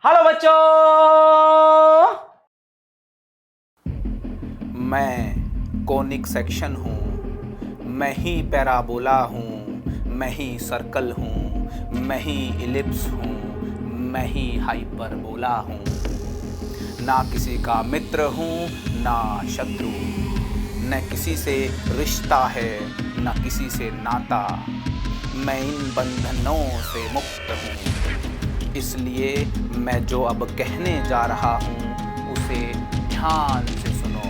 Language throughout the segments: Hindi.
हेलो बच्चों। मैं कोनिक सेक्शन हूँ, मैं ही पैराबोला हूँ, मैं ही सर्कल हूँ, मैं ही इलिप्स हूँ, मैं ही हाइपरबोला हूँ। ना किसी का मित्र हूँ ना शत्रु, न किसी से रिश्ता है न किसी से नाता। मैं इन बंधनों से मुक्त हूँ, इसलिए मैं जो अब कहने जा रहा हूँ उसे ध्यान से सुनो।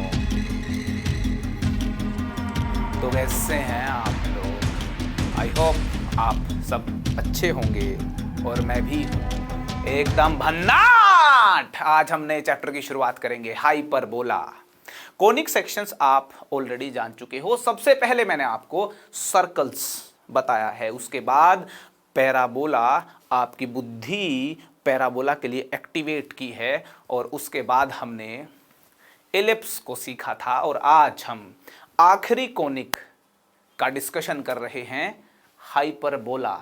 तो कैसे हैं आप लोग? आई होप आप सब अच्छे होंगे और मैं भी हूँ एकदम भन्नाट। आज हम नए चैप्टर की शुरुआत करेंगे, हाइपरबोला। कोनिक सेक्शंस आप ऑलरेडी जान चुके हो। सबसे पहले मैंने आपको सर्कल्स बताया है, उसके बाद पैराबोला, आपकी बुद्धि पैराबोला के लिए एक्टिवेट की है, और उसके बाद हमने एलिप्स को सीखा था। और आज हम आखिरी कोनिक का डिस्कशन कर रहे हैं, हाइपरबोला।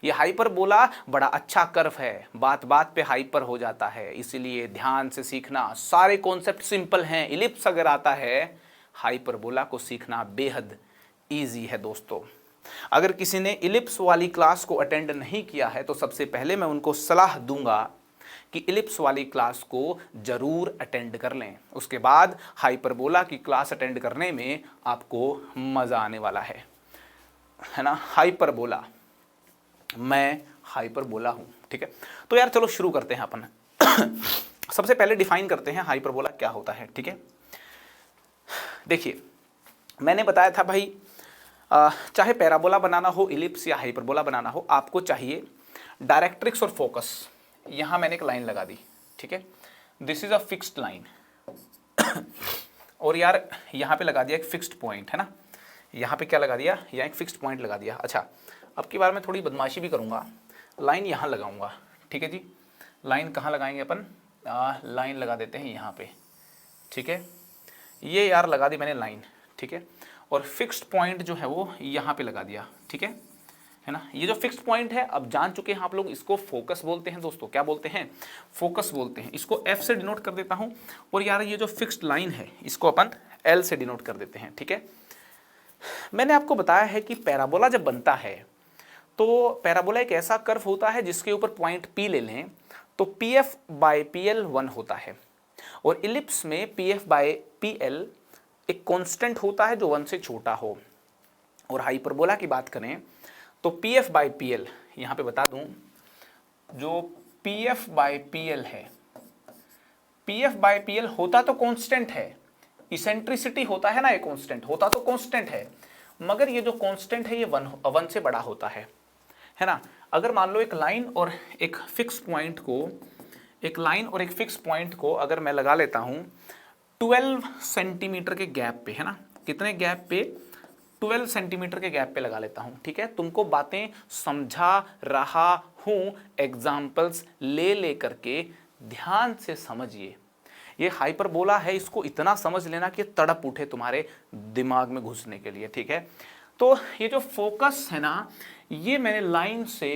ये हाइपरबोला बड़ा अच्छा कर्व है, बात बात पे हाइपर हो जाता है, इसीलिए ध्यान से सीखना। सारे कॉन्सेप्ट सिंपल हैं। इलिप्स अगर आता है, हाइपरबोला को सीखना बेहद इजी है दोस्तों। अगर किसी ने इलिप्स वाली क्लास को अटेंड नहीं किया है तो सबसे पहले मैं उनको सलाह दूंगा कि इलिप्स वाली क्लास को जरूर अटेंड कर लें। उसके बाद हाइपरबोला की क्लास अटेंड करने में आपको मजा आने वाला है ना। हाइपरबोला, मैं हाइपरबोला हूं, ठीक है। तो यार चलो शुरू करते हैं अपन। सबसे पहले डिफाइन करते हैं हाइपरबोला क्या होता है, ठीक है। देखिए, मैंने बताया था भाई, चाहे पैराबोला बनाना हो, इलिप्स या हाइपरबोला बनाना हो, आपको चाहिए डायरेक्ट्रिक्स और फोकस। यहां मैंने एक लाइन लगा दी, ठीक है। This is a fixed line. और यार यहां पे लगा दिया एक फिक्स्ड पॉइंट, है ना। यहां पे क्या लगा दिया, यहां एक फिक्स्ड पॉइंट लगा दिया। अच्छा, अब की बार मैं थोड़ी बदमाशी भी करूंगा, लाइन यहां लगाऊंगा, ठीक है जी। लाइन कहां लगाएंगे अपन? लाइन लगा देते हैं यहां पे, ठीक है। ये यार लगा दी मैंने लाइन, ठीक है। और फिक्स्ड पॉइंट जो है वो यहाँ पे लगा दिया, ठीक है ना। ये जो फिक्स्ड पॉइंट है, अब जान चुके हैं आप लोग, इसको फोकस बोलते हैं दोस्तों। क्या बोलते हैं? फोकस बोलते हैं। इसको F से डिनोट कर देता हूँ। और यार ये जो फिक्स्ड लाइन है, इसको अपन L से डिनोट कर देते हैं, ठीक है। मैंने आपको बताया है कि पैराबोला जब बनता है तो पैराबोला एक ऐसा कर्व होता है जिसके ऊपर पॉइंट P ले लें तो PF बाय PL 1 होता है। और इलिप्स में PF बाय PL एक कांस्टेंट होता है जो 1 से छोटा हो। और हाइपरबोला की बात करें तो PF बाय PL, यहां पे बता दूं, जो PF बाय PL है, PF बाय PL होता तो कांस्टेंट है, इसेंट्रिसिटी होता है ना, ये कांस्टेंट होता तो कांस्टेंट है, मगर ये जो कांस्टेंट है ये 1 से बड़ा होता है ना। अगर मान लो एक लाइन और एक फिक्स पॉइंट को, एक लाइन और एक फिक्स पॉइंट को अगर मैं लगा लेता हूं 12 सेंटीमीटर के गैप पे, है ना। कितने गैप पे? 12 सेंटीमीटर के गैप पे लगा लेता हूं, ठीक है। तुमको बातें समझा रहा हूं, एग्जाम्पल्स ले ले करके ध्यान से समझिए। ये हाइपरबोला है, इसको इतना समझ लेना कि तड़प उठे तुम्हारे दिमाग में घुसने के लिए, ठीक है। तो ये जो फोकस है ना, ये मैंने लाइन से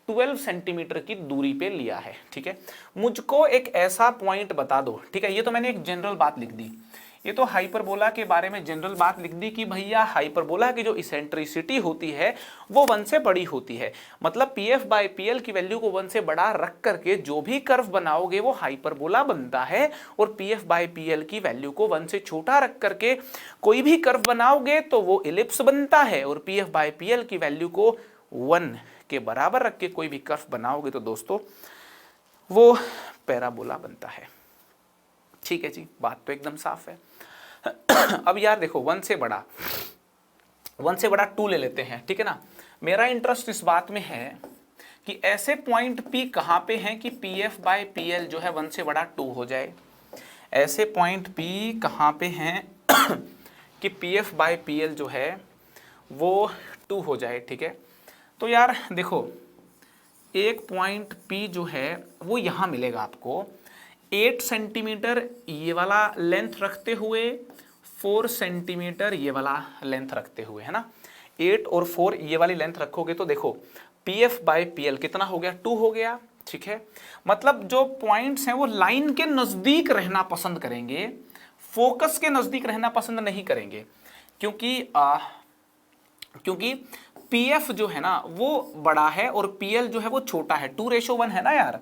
12 सेंटीमीटर की दूरी पे लिया है, ठीक है। मुझको एक ऐसा पॉइंट बता दो, ठीक है। ये तो मैंने एक जनरल बात लिख दी, ये तो हाइपरबोला के बारे में जनरल बात लिख दी कि भैया हाइपरबोला की जो इसेंट्रिसिटी होती है वो 1 से बड़ी होती है। मतलब PF बाय PL की वैल्यू को 1 से बड़ा रख करके जो भी कर्व बनाओगे वो हाइपरबोला बनता है। और PF बाय PL की वैल्यू को 1 से छोटा रख करके कोई भी कर्व बनाओगे तो वो इलिप्स बनता है। और PF बाय PL की वैल्यू को 1 के बराबर रख के कोई भी कर्व बनाओगे तो दोस्तों वो पैराबोला बनता है, ठीक है जी। बात तो एकदम साफ है। अब यार देखो, 1 से बड़ा 2 ले लेते हैं, ठीक है ना। मेरा इंटरेस्ट इस बात में है कि ऐसे पॉइंट P कहां पे हैं कि PF बाय PL जो है 1 से बड़ा 2 हो जाए। ऐसे पॉइंट P कहां पे हैं कि PF बाय PL जो है वो 2 हो जाए, ठीक है। तो यार देखो, एक पॉइंट P जो है वो यहां मिलेगा आपको 8 सेंटीमीटर ये वाला लेंथ रखते हुए, 4 सेंटीमीटर ये वाला लेंथ रखते हुए, है ना। 8 और 4 ये वाली लेंथ रखोगे तो देखो PF बाय PL कितना हो गया? 2 हो गया। ठीक है, मतलब जो पॉइंट्स हैं वो लाइन के नजदीक रहना पसंद करेंगे, फोकस के नजदीक रहना पसंद नहीं करेंगे, क्योंकि पीएफ जो है ना वो बड़ा है और पीएल जो है वो छोटा है, 2:1 है ना यार।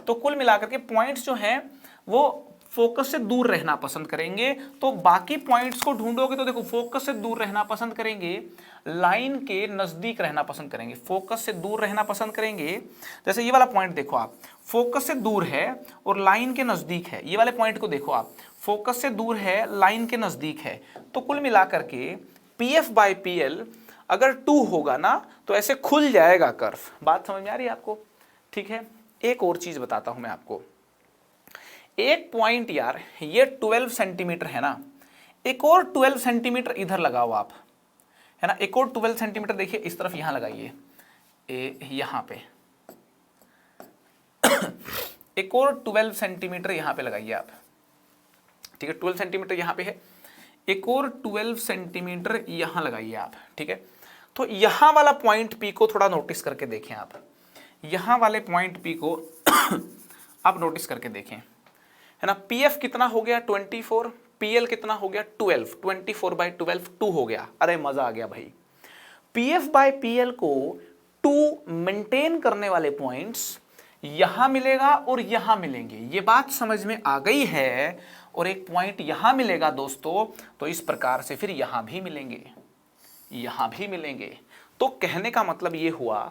तो कुल मिलाकर के पॉइंट्स जो हैं वो फोकस से दूर रहना पसंद करेंगे। तो बाकी पॉइंट्स को ढूंढोगे तो देखो फोकस से दूर रहना पसंद करेंगे, लाइन के नजदीक रहना पसंद करेंगे, फोकस से दूर रहना पसंद करेंगे। जैसे ये वाला पॉइंट देखो आप, फोकस से दूर है और लाइन के नजदीक है। ये वाले पॉइंट को देखो आप, फोकस से दूर है, लाइन के नजदीक है। तो कुल मिलाकर के पीएफ बाय पीएल अगर 2 होगा ना तो ऐसे खुल जाएगा कर्व। बात समझ में आ रही है आपको? ठीक है, एक और चीज बताता हूं मैं आपको। एक पॉइंट यार ये 12 सेंटीमीटर है ना, एक और 12 सेंटीमीटर इधर लगाओ आप, है ना, एक और 12 सेंटीमीटर देखिए इस तरफ यहां लगाइए, यहां पे एक और 12 सेंटीमीटर यहां पे लगाइए आप। ठीक है, 12 सेंटीमीटर यहां पे है, एक और 12 सेंटीमीटर यहां लगाइए आप। ठीक है, तो यहां वाला पॉइंट पी को थोड़ा नोटिस करके देखें आप, यहां वाले पॉइंट पी को आप नोटिस करके देखें, है ना। पीएफ कितना हो गया 24, पीएल कितना हो गया 12, 24/12 2 हो गया। अरे मजा आ गया भाई। पीएफ बाय पीएल को 2 मेंटेन करने वाले पॉइंट्स यहां मिलेगा और यहां मिलेंगे, ये बात समझ में आ गई है। और एक पॉइंट यहां मिलेगा दोस्तों, तो इस प्रकार से फिर यहां भी मिलेंगे, यहां भी मिलेंगे। तो कहने का मतलब ये हुआ,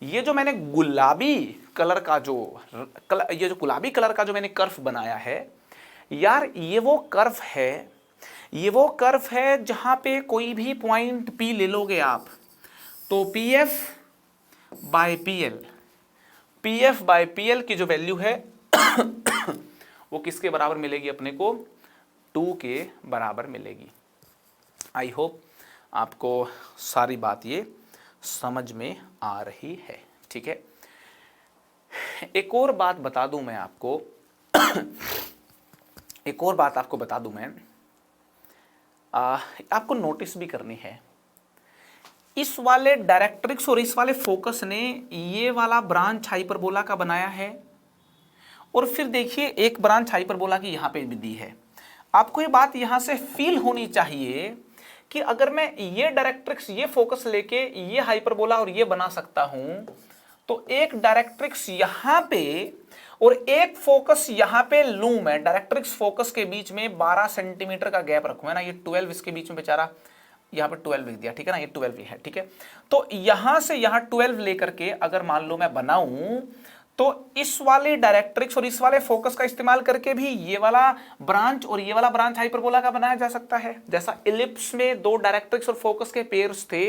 ये जो मैंने गुलाबी कलर का ये जो गुलाबी कलर का जो मैंने कर्व बनाया है यार, ये वो कर्व है, ये वो कर्व है जहां पे कोई भी पॉइंट पी ले लोगे आप तो पीएफ बाय पीएल की जो वैल्यू है वो किसके बराबर मिलेगी अपने को? 2 के बराबर मिलेगी। आई होप आपको सारी बात ये समझ में आ रही है। ठीक है, एक और बात बता दूं मैं आपको एक और बात आपको बता दूं मैं, आपको नोटिस भी करनी है। इस वाले डायरेक्ट्रिक्स और इस वाले फोकस ने ये वाला ब्रांच हाइपरबोला का बनाया है, और फिर देखिए एक ब्रांच हाइपरबोला की यहां पे भी दी है। आपको ये बात यहां से फील होनी चाहिए कि अगर मैं ये डायरेक्ट्रिक्स, ये फोकस लेके ये हाइपरबोला और ये बना सकता हूं, तो एक डायरेक्ट्रिक्स यहां पे और एक फोकस यहां पे लूं मैं, डायरेक्ट्रिक्स फोकस के बीच में 12 सेंटीमीटर का गैप रखूं, है ना। ये 12 इसके बीच में बेचारा, यहां पे 12 लिख दिया, ठीक है ना, ये 12 ही है। ठीक है, तो यहां से यहां 12 लेकर के अगर मान लो मैं बनाऊं, तो इस वाले डायरेक्ट्रिक्स और इस वाले फोकस का इस्तेमाल करके भी ये वाला ब्रांच और ये वाला ब्रांच हाइपरबोला का बनाया जा सकता है। जैसा इलिप्स में 2 डायरेक्ट्रिक्स और फोकस के पेयर्स थे,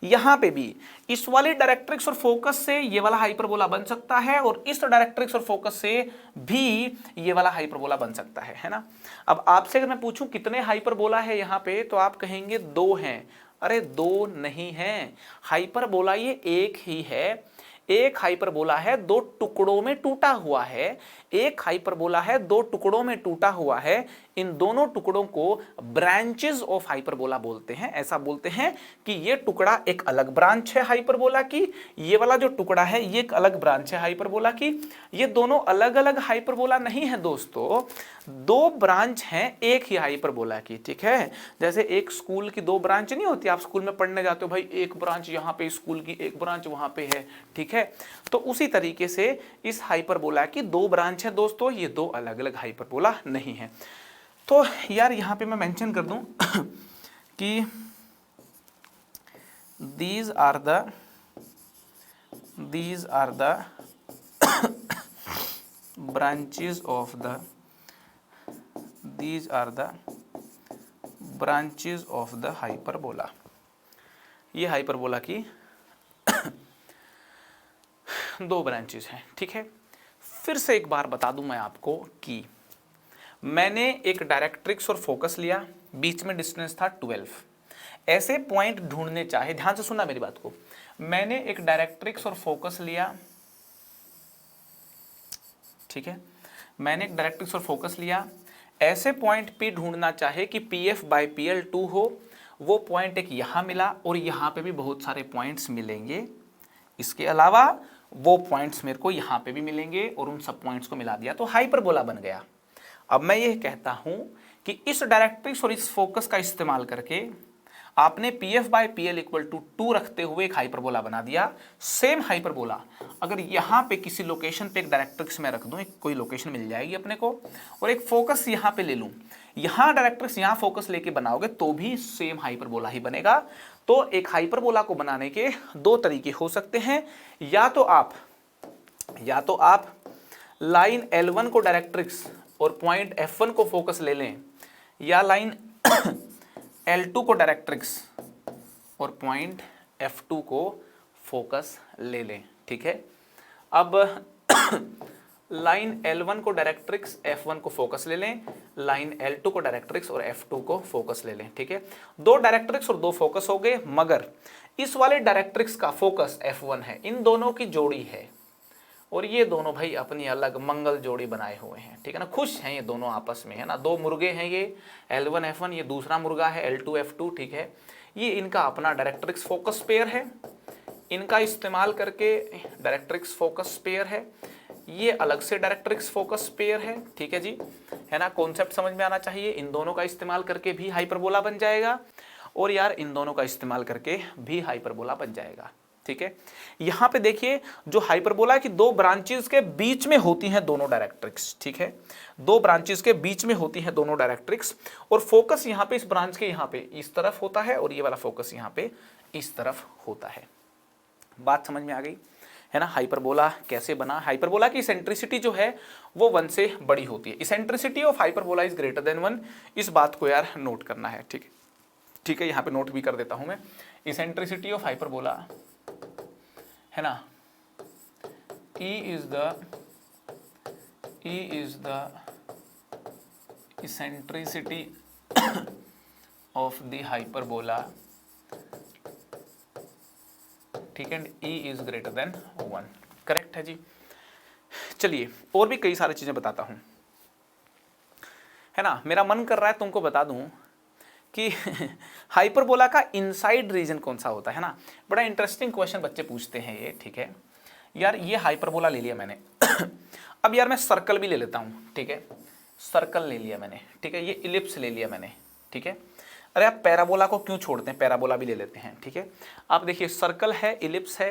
यहां पे भी इस वाले डायरेक्ट्रिक्स और फोकस से ये वाला हाइपरबोला बन सकता है और इस डायरेक्ट्रिक्स और फोकस से भी ये वाला हाइपरबोला बन सकता है ना। अब आपसे अगर मैं पूछूं कितने हाइपरबोला है यहां पे, तो आप कहेंगे 2 हैं। अरे 2 नहीं है, हाइपरबोला ये एक ही है। एक हाइपरबोला है 2 टुकड़ों में टूटा हुआ है, एक हाइपरबोला है 2 टुकड़ों में टूटा हुआ है। इन दोनों टुकड़ों को ब्रांचेस ऑफ हाइपरबोला बोलते हैं। ऐसा बोलते हैं कि ये टुकड़ा एक अलग ब्रांच है हाइपरबोला की, ये वाला जो टुकड़ा है ये एक अलग ब्रांच है हाइपरबोला की। ये दोनों अलग अलग हाइपरबोला नहीं है दोस्तों, 2 ब्रांच हैं एक ही हाइपरबोला की। ठीक है, जैसे एक स्कूल की 2 ब्रांच नहीं होती, आप स्कूल में पढ़ने जाते हो भाई, एक ब्रांच यहाँ पे स्कूल की, एक ब्रांच वहां पे है। ठीक है, तो उसी तरीके से इस हाइपरबोला की 2 ब्रांच है दोस्तों, ये 2 अलग अलग हाइपरबोला नहीं है। तो यार यहां पे मैं मेंशन कर दूं कि these are the branches of the hyperbola। ये हाइपरबोला की 2 ब्रांचेस हैं। ठीक है, फिर से एक बार बता दूं मैं आपको कि मैंने एक डायरेक्ट्रिक्स और फोकस लिया, बीच में डिस्टेंस था 12। ऐसे पॉइंट ढूंढने चाहे, ध्यान से सुनना मेरी बात को, मैंने एक डायरेक्ट्रिक्स और फोकस लिया, ठीक है, मैंने एक डायरेक्ट्रिक्स और फोकस लिया, ऐसे पॉइंट पे ढूंढना चाहे कि पीएफ बाय पीएल 2 हो, वो पॉइंट एक यहां मिला और यहां पे भी बहुत सारे पॉइंट्स मिलेंगे। इसके अलावा वो पॉइंट्स मेरे को यहाँ पे भी मिलेंगे और उन सब पॉइंट्स को मिला दिया तो हाइपरबोला बन गया। अब मैं ये कहता हूँ कि इस डायरेक्ट्रिक्स और इस फोकस का इस्तेमाल करके आपने P F by P L equal to 2 रखते हुए एक हाइपरबोला बना दिया। सेम हाइपरबोला अगर यहाँ पे किसी लोकेशन पे एक डायरेक्ट्रिक्स में रख दूँ, एक कोई लोकेशन मिल जाएगी अपने को, और एक फोकस यहाँ पे ले लूँ, यहाँ डायरेक्ट्रिक्स यहाँ फोकस लेके बनाओगे तो भी सेम हाइपरबोला ही बनेगा। तो एक हाइपरबोला को बनाने के दो तरीके हो सकते हैं, या तो आप लाइन L1 को डायरेक्ट्रिक्स और पॉइंट F1 को फोकस ले लें, या लाइन L2 को डायरेक्ट्रिक्स और पॉइंट F2 को फोकस ले लें। ठीक है, अब लाइन L1 को डायरेक्ट्रिक्स F1 को फोकस ले लें, लाइन L2 को डायरेक्ट्रिक्स और F2 को फोकस ले लें। ठीक है, दो डायरेक्ट्रिक्स और दो फोकस हो गए, मगर इस वाले डायरेक्ट्रिक्स का फोकस F1 है, इन दोनों की जोड़ी है और ये दोनों भाई अपनी अलग मंगल जोड़ी बनाए हुए हैं। ठीक है ना, खुश हैं ये दोनों आपस में, है ना, दो मुर्गे हैं ये L1 F1, ये दूसरा मुर्गा है L2 F2। ठीक है, ये इनका अपना डायरेक्ट्रिक्स फोकस पेयर है, इनका इस्तेमाल करके डायरेक्ट्रिक्स फोकस पेयर है, ये अलग से डायरेक्ट्रिक्स फोकस पेयर है। ठीक है जी, है ना, कॉन्सेप्ट समझ में आना चाहिए। इन दोनों का इस्तेमाल करके भी हाइपरबोला बन जाएगा और यार इन दोनों का इस्तेमाल करके भी हाइपरबोला बन जाएगा। ठीक है, यहां पे देखिए जो हाइपरबोला की दो ब्रांचेस के बीच में होती हैं दोनों डायरेक्ट्रिक्स। ठीक है, दो ब्रांचेस के बीच में होती हैं दोनों डायरेक्ट्रिक्स और फोकस यहां पे इस ब्रांच के यहां पे इस तरफ होता है और ये वाला फोकस यहां पे इस तरफ होता है। बात समझ में आ गई है ना। हाइपरबोला कैसे बना, हाइपरबोला की इसेंट्रिसिटी जो है वो 1 से बड़ी होती है। Eccentricity of hyperbola is greater than 1, इस बात को यार नोट करना है। ठीक है, ठीक है, यहाँ पे नोट भी कर देता हूं मैं। इसेंट्रिसिटी ऑफ हाइपरबोला है ना, E is the eccentricity of the hyperbola, ठीक है, E is greater than 1। Correct है जी। चलिए और भी कई सारी चीजें बताता हूं, है ना। मेरा मन कर रहा है तुमको बता दूं कि हाइपरबोला का इनसाइड रीजन कौन सा होता है ना। बड़ा इंटरेस्टिंग क्वेश्चन बच्चे पूछते हैं ये। ठीक है यार, ये हाइपरबोला ले लिया मैंने अब यार मैं सर्कल भी ले लेता हूँ। ठीक है, सर्कल ले लिया मैंने। ठीक है, ये इलिप्स ले लिया मैंने। ठीक है, अरे आप पैराबोला को क्यों छोड़ते हैं, पैराबोला भी ले लेते हैं। ठीक है, आप देखिए सर्कल है, इलिप्स है,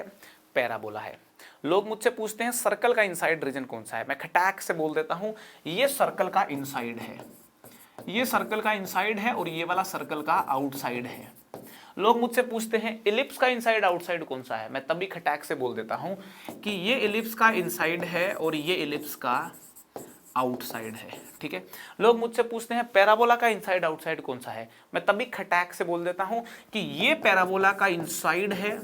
पैराबोला है। लोग मुझसे पूछते हैं सर्कल का इनसाइड रीजन कौन सा है, मैं खटाक से बोल देता हूँ ये सर्कल का इनसाइड है, ये सर्कल का इनसाइड है और ये वाला सर्कल का आउटसाइड है। लोग मुझसे पूछते हैं इलिप्स का इनसाइड आउटसाइड कौन सा है, मैं तभी खटाक से बोल देता हूं कि ये इलिप्स का इनसाइड है और ये इलिप्स का आउटसाइड है। ठीक है, लोग मुझसे पूछते हैं पैराबोला का इनसाइड आउटसाइड कौन सा है, मैं तभी खटाक से बोल देता हूं कि ये पैराबोला का इनसाइड है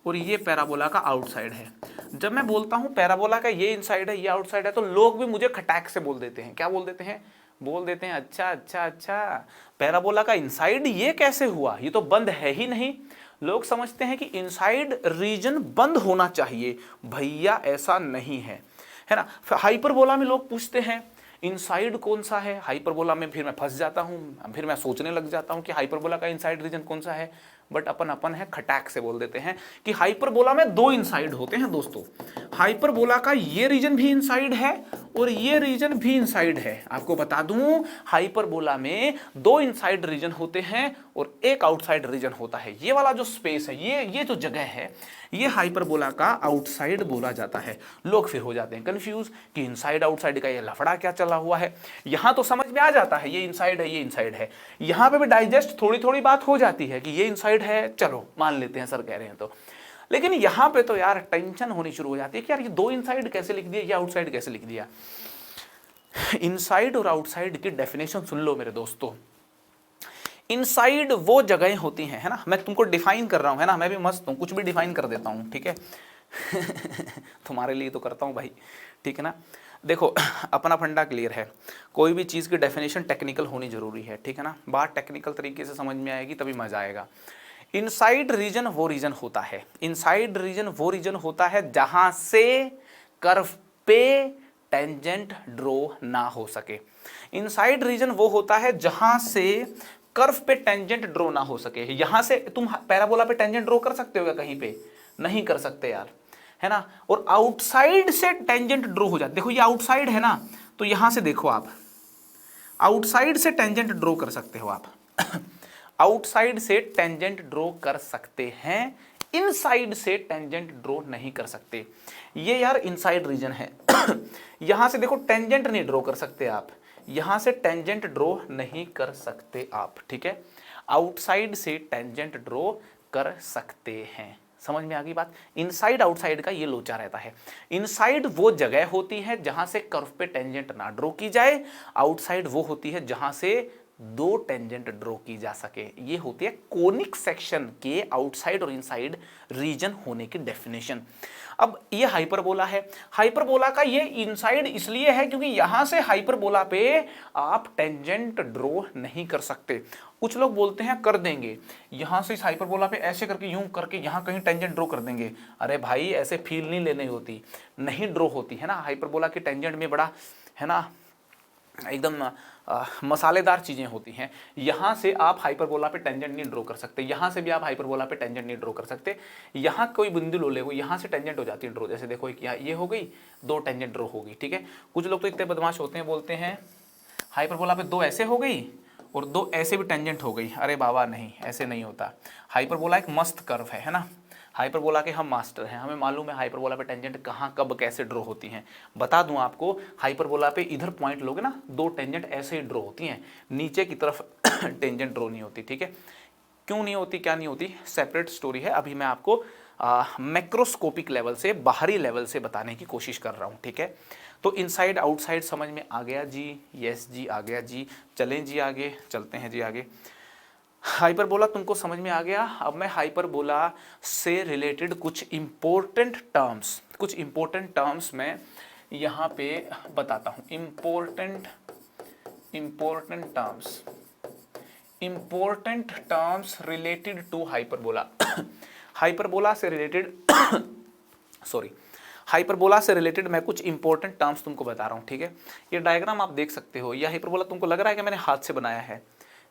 और ये पैराबोला का आउटसाइड है। जब मैं बोलता हूं पैराबोला का ये इनसाइड है ये आउटसाइड है तो लोग भी मुझे खटाक से बोल देते हैं, क्या बोल देते हैं, बोल देते हैं अच्छा अच्छा अच्छा पैराबोला का इनसाइड ये कैसे हुआ, ये तो बंद है ही नहीं। लोग समझते हैं कि इनसाइड रीजन बंद होना चाहिए, भैया ऐसा नहीं है, है ना। हाइपरबोला में लोग पूछते हैं इनसाइड कौन सा है, हाइपरबोला में फिर मैं फंस जाता हूँ, फिर मैं सोचने लग जाता हूँ कि हाइपरबोला का इनसाइड रीजन कौन सा है। बट अपन है खटाक से बोल देते हैं कि हाइपरबोला में दो इनसाइड होते हैं दोस्तों। हाइपरबोला का ये रीजन भी इनसाइड है और ये रीजन भी इनसाइड है। आपको बता दूं हाइपरबोला में दो इनसाइड रीजन होते हैं और एक आउटसाइड रीजन होता है। ये वाला जो स्पेस है, ये जो जगह है, ये हाइपरबोला का आउटसाइड बोला जाता है। लोग फिर हो जाते हैं कंफ्यूज कि इनसाइड आउटसाइड का ये लफड़ा क्या चला हुआ है। यहां तो समझ में आ जाता है ये इनसाइड है ये इनसाइड है, यहां पे भी डाइजेस्ट थोड़ी थोड़ी बात हो जाती है कि ये इनसाइड है, चलो मान लेते हैं सर कह रहे हैं तो। लेकिन यहां पे तो यार टेंशन होनी शुरू हो जाती है कि यार ये दो इनसाइड कैसे लिख दिया, ये आउटसाइड कैसे लिख दिया। इनसाइड और आउटसाइड की डेफिनेशन सुन लो मेरे दोस्तों। इनसाइड वो जगहें होती हैं, है ना, मैं तुमको डिफाइन कर रहा हूं, है ना, मैं भी मस्त हूं, कुछ भी डिफाइन कर देता हूं, ठीक है तुम्हारे लिए तो करता हूं भाई, ठीक है ना। देखो अपना फंडा क्लियर है, कोई भी चीज़ की डेफिनेशन टेक्निकल होनी जरूरी है, ठीक है ना, बात टेक्निकल तरीके से समझ में आएगी तभी मजा आएगा। इनसाइड रीजन वो रीजन होता है, इनसाइड रीजन वो रीजन होता है जहां से कर्व पे टेंजेंट ड्रॉ ना हो सके। इनसाइड रीजन वो होता है जहां से कर्व पे टेंजेंट ड्रॉ ना हो सके। यहां से तुम पैराबोला पे टेंजेंट ड्रॉ कर सकते हो क्या कहीं पे, नहीं कर सकते यार, है ना, और आउटसाइड से टेंजेंट ड्रॉ हो जाती, देखो ये आउटसाइड है ना, तो यहां से देखो आप आउटसाइड से टेंजेंट ड्रॉ कर सकते हो आप आउटसाइड से टेंजेंट ड्रॉ कर सकते हैं, इनसाइड से टेंजेंट ड्रॉ नहीं कर सकते। ये यार इनसाइड रीजन है यहां से देखो टेंजेंट नहीं ड्रॉ कर सकते आप, यहां से टेंजेंट ड्रॉ नहीं कर सकते आप, ठीक है, आउटसाइड से टेंजेंट ड्रॉ कर सकते हैं। समझ में आ गई बात। इनसाइड आउटसाइड का ये लोचा रहता है। इनसाइड वो जगह होती है जहां से कर्व पे टेंजेंट ना ड्रॉ की जाए, आउटसाइड वो होती है जहां से दो टेंजेंट ड्रॉ की जा सके। ये होती है कोनिक सेक्शन के आउटसाइड और इनसाइड रीजन होने की डेफिनेशन। अब ये हाइपरबोला है, हाइपरबोला का ये इनसाइड इसलिए है क्योंकि यहां से हाइपरबोला पे आप टेंजेंट ड्रॉ नहीं कर सकते। कुछ लोग बोलते हैं कर देंगे, यहां से इस हाइपरबोला पे ऐसे करके यूं करके यहां कहीं टेंजेंट ड्रॉ कर देंगे। अरे भाई ऐसे फील नहीं लेनी होती, नहीं ड्रॉ होती है ना। हाइपरबोला की टेंजेंट में बड़ा है ना एकदम मसालेदार चीजें होती हैं। यहां से आप हाइपरबोला पे टेंजेंट नहीं ड्रॉ कर सकते, यहां से भी आप हाइपरबोला पे टेंजेंट नहीं ड्रॉ कर सकते। यहां कोई बिंदु लो ले, वो यहां से टेंजेंट हो जाती है ड्रॉ। जैसे देखो एक ये हो गई, दो टेंजेंट ड्रॉ होगी, ठीक है। कुछ लोग तो इतने बदमाश होते हैं, बोलते हैं हाइपरबोला पे दो ऐसे हो गई और दो ऐसे भी टेंजेंट हो गई। अरे बाबा नहीं, ऐसे नहीं होता। हाइपरबोला एक मस्त कर्व है ना। हाइपरबोला के हम मास्टर हैं, हमें मालूम है हाइपरबोला पे टेंजेंट कहाँ कब कैसे ड्रॉ होती हैं। बता दूं आपको, हाइपरबोला पे इधर पॉइंट लोगे ना, दो टेंजेंट ऐसे ही ड्रॉ होती हैं, नीचे की तरफ टेंजेंट ड्रॉ नहीं होती, ठीक है। क्यों नहीं होती, क्या नहीं होती, सेपरेट स्टोरी है। अभी मैं आपको मैक्रोस्कोपिक लेवल से, बाहरी लेवल से बताने की कोशिश कर रहा हूँ, ठीक है। तो इनसाइड आउटसाइड समझ में आ गया जी, यस जी आ गया जी। चलें जी आगे, चलते हैं जी आगे। हाइपरबोला तुमको समझ में आ गया। अब मैं हाइपरबोला से रिलेटेड कुछ इंपॉर्टेंट टर्म्स मैं यहाँ पे बताता हूँ। Important terms related to hyperbola hyperbola से रिलेटेड हाइपरबोला से रिलेटेड मैं कुछ इंपॉर्टेंट टर्म्स तुमको बता रहा हूँ, ठीक है। ये डायग्राम आप देख सकते हो। यह हाइपरबोला तुमको लग रहा है कि मैंने हाथ से बनाया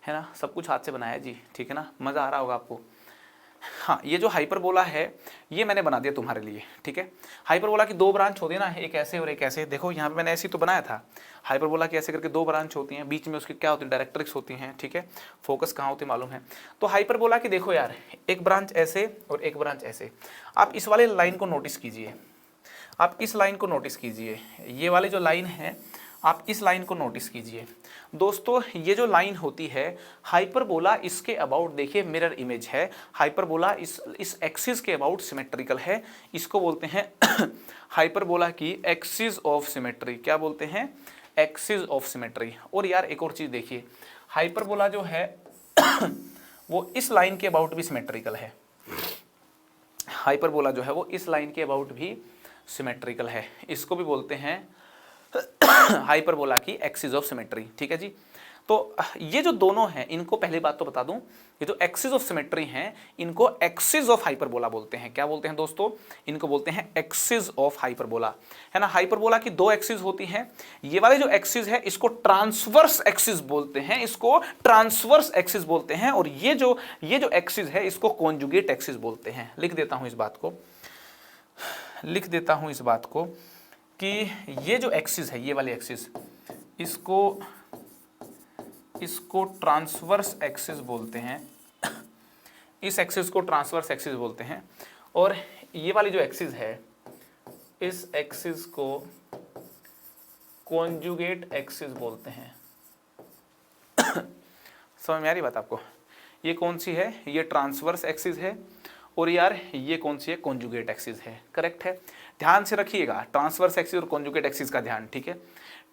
है ना, सब कुछ हाथ से बनाया जी, ठीक है ना, मज़ा आ रहा होगा आपको। हाँ, ये जो हाइपरबोला है ये मैंने बना दिया तुम्हारे लिए, ठीक है। हाइपरबोला की दो ब्रांच होती है ना, एक ऐसे और एक ऐसे। देखो यहाँ पे मैंने ऐसी तो बनाया था। हाइपरबोला की ऐसे करके दो ब्रांच होती हैं, बीच में उसकी क्या होती है, डायरेक्ट्रिक्स होती हैं, ठीक है। फोकस कहाँ होती है मालूम है। तो हाइपरबोला की देखो यार, एक ब्रांच ऐसे और एक ब्रांच ऐसे। आप इस वाले लाइन को नोटिस कीजिए, आप इस लाइन को नोटिस कीजिए, ये वाली जो लाइन है आप इस लाइन को नोटिस कीजिए। दोस्तों ये जो लाइन होती है हाइपरबोला, इसके अबाउट देखिए मिरर इमेज है। हाइपरबोला इस एक्सिस के अबाउट सिमेट्रिकल है, इसको बोलते हैं हाइपरबोला की एक्सिस ऑफ सिमेट्री। क्या बोलते हैं, एक्सिस ऑफ सिमेट्री। और यार एक और चीज देखिए, हाइपरबोला जो है वो इस लाइन के अबाउट भी सिमेट्रिकल है। हाइपरबोला जो है वो इस लाइन के अबाउट भी सिमेट्रिकल है, इसको भी बोलते हैं हाइपरबोला की एक्सिस ऑफ सिमेट्री, ठीक है जी। तो ये जो दोनों हैं, इनको पहली बात तो बता दूं, ये जो एक्सिस ऑफ सिमेट्री हैं इनको एक्सिस ऑफ हाइपरबोला बोलते हैं। क्या बोलते हैं दोस्तों, इनको बोलते हैं एक्सिस ऑफ हाइपरबोला, है ना। हाइपरबोला की दो एक्सिस होती हैं। ये वाले जो एक्सिस है इसको ट्रांसवर्स एक्सिस बोलते हैं, इसको ट्रांसवर्स एक्सिस बोलते हैं। और ये जो एक्सिस है इसको कॉन्जुगेट एक्सिस बोलते हैं। लिख देता हूं इस बात को कि ये जो एक्सिस है, ये वाली एक्सिस, इसको ट्रांसवर्स एक्सिस बोलते हैं। इस एक्सिस को ट्रांसवर्स एक्सिस बोलते हैं। और ये वाली जो एक्सिस है, इस एक्सिस को कॉन्जुगेट एक्सिस बोलते हैं। समझ में आ रही बात आपको। ये कौन सी है, ये ट्रांसवर्स एक्सिस है। और यार ये कौन सी है, कॉन्जुगेट एक्सिस है। करेक्ट है, ध्यान से रखिएगा ट्रांसवर्स एक्सिस और कॉन्जुगेट एक्सिस का ध्यान, ठीक है।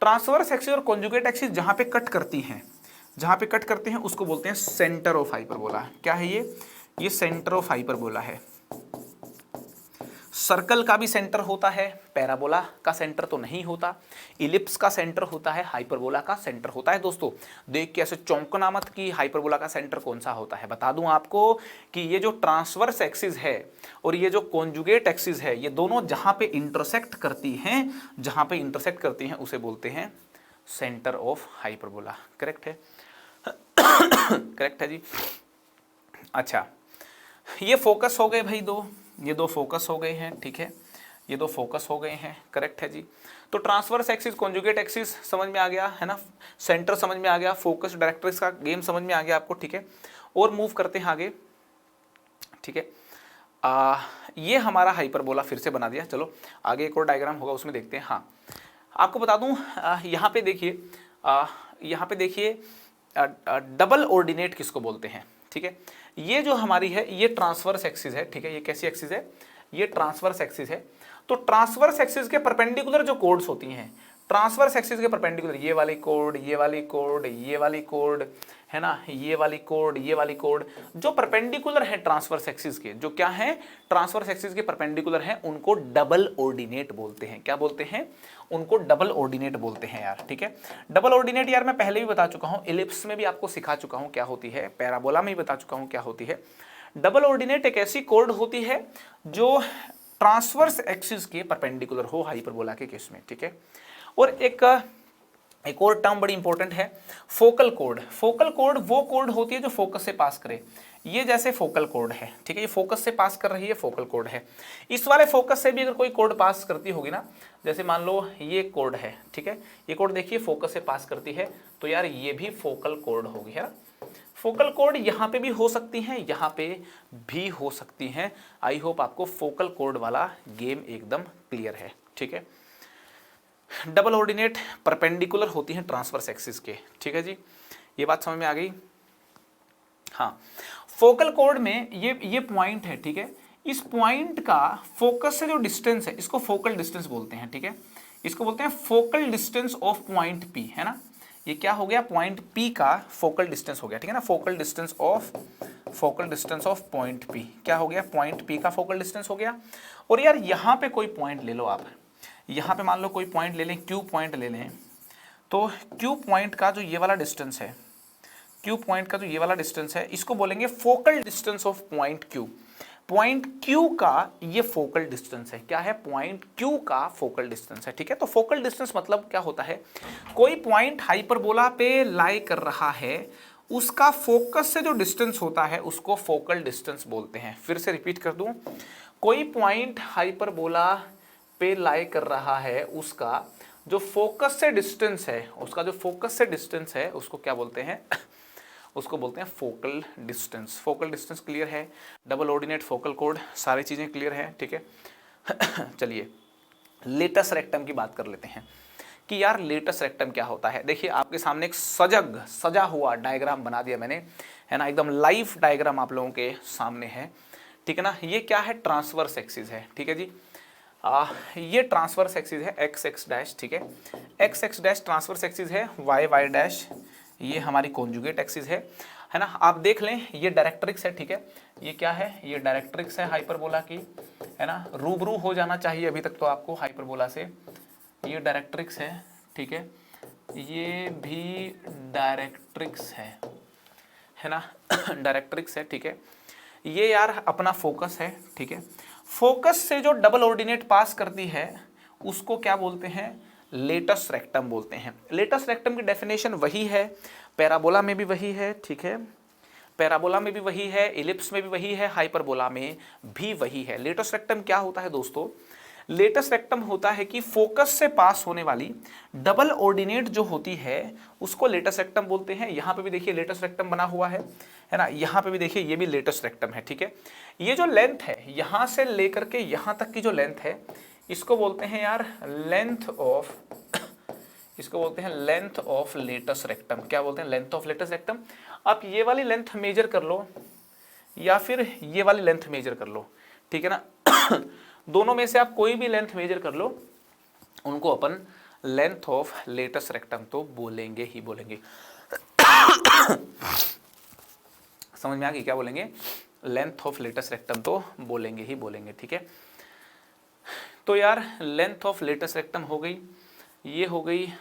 ट्रांसवर्स एक्सिस और कॉन्जुगेट एक्सिस जहां पे कट करती हैं उसको बोलते हैं सेंटर ऑफ हाइपरबोला। क्या है ये सेंटर ऑफ हाइपरबोला है। सर्कल का भी सेंटर होता है, पैराबोला का सेंटर तो नहीं होता। इलिप्स का सेंटर होता है, हाइपरबोला का सेंटर होता है। दोस्तों देख के ऐसे चौंकना मत कि हाइपरबोला का सेंटर कौन सा होता है। बता दूं आपको कि ये जो ट्रांसवर्स एक्सिस है और ये जो कॉन्जुगेट एक्सिस है, ये दोनों जहां पे इंटरसेक्ट करती हैं उसे बोलते हैं सेंटर ऑफ हाइपरबोला। करेक्ट है करेक्ट है जी। अच्छा, ये फोकस हो गए भाई, ये दो फोकस हो गए हैं, ठीक है। ये दो फोकस हो गए हैं, करेक्ट है जी। तो ट्रांसवर्स एक्सिस, कॉन्जुगेट एक्सिस समझ में आ गया है ना, सेंटर समझ में आ गया, फोकस डायरेक्ट्रिक्स का गेम समझ में आ गया आपको, ठीक है। और मूव करते हैं आगे, ठीक है। ये हमारा हाइपरबोला फिर से बना दिया। चलो आगे एक और डायग्राम होगा उसमें देखते हैं। हाँ, आपको बता दूं, यहाँ पे देखिए, यहाँ पे देखिए डबल ऑर्डिनेट किसको बोलते हैं, ठीक है। ये जो हमारी है ये ट्रांसवर्स एक्सिस है, ठीक है। ये कैसी एक्सिस है, ये ट्रांसवर्स एक्सिस है। तो ट्रांसवर्स एक्सिस के परपेंडिकुलर जो कोड्स होती हैं, ट्रांसवर्स एक्सिस के परपेंडिकुलर ये वाली कोड, ये वाली कोड, ये वाली कोड, है ना, ये वाली कोड, ये वाली कोड, जो परपेंडिकुलर है ट्रांसवर्स एक्सिस के, जो क्या है, ट्रांसवर्स एक्सिस के परपेंडिकुलर हैं, उनको डबल ऑर्डिनेट बोलते हैं। क्या बोलते हैं, उनको डबल ऑर्डिनेट बोलते हैं यार, ठीक है। डबल ऑर्डिनेट यार मैं पहले भी बता चुका हूं, इलिप्स में भी आपको सिखा चुका हूं क्या होती है, पैराबोला में भी बता चुका हूं क्या होती है। डबल ऑर्डिनेट एक ऐसी कोड होती है जो ट्रांसवर्स एक्सिस के परपेंडिकुलर हो हाइपरबोला के केस में, ठीक है। और एक और टर्म बड़ी इंपॉर्टेंट है, फोकल कोड। फोकल कोड वो कोड होती है जो फोकस से पास करे। ये जैसे फोकल कोड है, ठीक है, ये फोकस से पास कर रही है, फोकल कोड है। इस वाले फोकस से भी अगर कोई कोड पास करती होगी ना, जैसे मान लो ये कोड है, ठीक है, ये कोड देखिए फोकस से पास करती है, तो यार ये भी फोकल कोड होगी, है ना। फोकल कोड यहाँ पे भी हो सकती हैं, यहाँ पे भी हो सकती हैं। आई होप आपको फोकल कोड वाला गेम एकदम क्लियर है, ठीक है। डबल ऑर्डिनेट परपेंडिकुलर होती हैं ट्रांसवर्स एक्सिस के, ठीक है जी, ये बात समझ में आ गई। हाँ, फोकल कोड में ये पॉइंट है, ठीक है, इस पॉइंट का फोकस से जो डिस्टेंस है इसको फोकल डिस्टेंस बोलते हैं, ठीक है। इसको बोलते हैं focal distance of point P, है ना। ये क्या हो गया, पॉइंट पी का फोकल डिस्टेंस हो गया, ठीक है ना, focal distance of point P क्या हो गया, पॉइंट पी का फोकल डिस्टेंस हो गया। और यार यहाँ पे कोई पॉइंट ले लो आप, यहाँ पे मान लो कोई पॉइंट ले लें, क्यू पॉइंट ले लें, तो क्यू पॉइंट का जो ये वाला डिस्टेंस है, क्यू पॉइंट का जो ये वाला डिस्टेंस है, इसको बोलेंगे focal distance of point Q. Point Q का ये फोकल डिस्टेंस है, क्या है, पॉइंट क्यू का फोकल डिस्टेंस है, ठीक है। तो फोकल डिस्टेंस मतलब क्या होता है, कोई पॉइंट हाइपरबोला पे लाई कर रहा है, उसका फोकस से जो डिस्टेंस होता है उसको फोकल डिस्टेंस बोलते हैं। फिर से रिपीट कर दूं, कोई पॉइंट हाइपरबोला पे लाई कर रहा है, उसका जो फोकस से डिस्टेंस है, उसका जो फोकस से डिस्टेंस है उसको क्या बोलते हैं उसको बोलते हैं focal distance. Focal distance clear है, डबल ऑर्डिनेट, फोकल कोड, सारी चीजें क्लियर है, ठीक है। चलिए लेटस रेक्टम की बात कर लेते हैं कि यार लेटस रेक्टम क्या होता है। देखिए आपके सामने एक सजा हुआ डायग्राम बना दिया मैंने, है ना, एकदम लाइव डायग्राम आप लोगों के सामने है, ठीक है ना। ये क्या है, ट्रांसवर्स एक्सिस है, ठीक है जी। ये ट्रांसवर्स एक्सिस है, एक्स एक्स डैश, ठीक है, x x dash transverse axis है, वाई वाई डैश ये हमारी कॉन्जुगेट एक्सिस है ना। आप देख लें ये डायरेक्ट्रिक्स है, ठीक है, ये क्या है, ये डायरेक्ट्रिक्स है हाइपरबोला की, है ना। रूबरू हो जाना चाहिए अभी तक तो आपको हाइपरबोला से, ये डायरेक्ट्रिक्स है, ठीक है, ये भी डायरेक्ट्रिक्स है ना डायरेक्ट्रिक्स है, ठीक है। ये यार अपना फोकस है, ठीक है। फोकस से जो डबल ऑर्डिनेट पास करती है उसको क्या बोलते हैं, लेटस रेक्टम बोलते हैं। लेटस रेक्टम की डेफिनेशन वही है, पैराबोला में भी वही है, ठीक है, पैराबोला में भी वही है, इलिप्स में भी वही है, हाइपरबोला में भी वही है। लेटस रेक्टम क्या होता है दोस्तों, लेटस रेक्टम होता है कि फोकस से पास होने वाली डबल ऑर्डिनेट जो होती है उसको लेटस रेक्टम बोलते हैं। यहां पे भी देखिए लेटस रेक्टम बना हुआ है ना, यहां पे भी देखिए ये भी लेटस रेक्टम है, ठीक है। ये जो लेंथ है यहां से लेकर के यहां तक की जो लेंथ है इसको बोलते हैं यार लेंथ ऑफ, इसको बोलते हैं लेंथ ऑफ लेटस रेक्टम। क्या बोलते हैं, लेंथ ऑफ लेटस रेक्टम। आप ये वाली लेंथ मेजर कर लो या फिर ये वाली लेंथ मेजर कर लो, ठीक है ना दोनों में से आप कोई भी लेंथ मेजर कर लो, उनको अपन लेंथ ऑफ लेटस रेक्टम तो बोलेंगे ही बोलेंगे समझ में आ गई, क्या बोलेंगे, लेंथ ऑफ लेटस रेक्टम तो बोलेंगे ही बोलेंगे, ठीक है। तो यार लेंथ ऑफ लेटस रेक्टम हो गई, ये हो गई,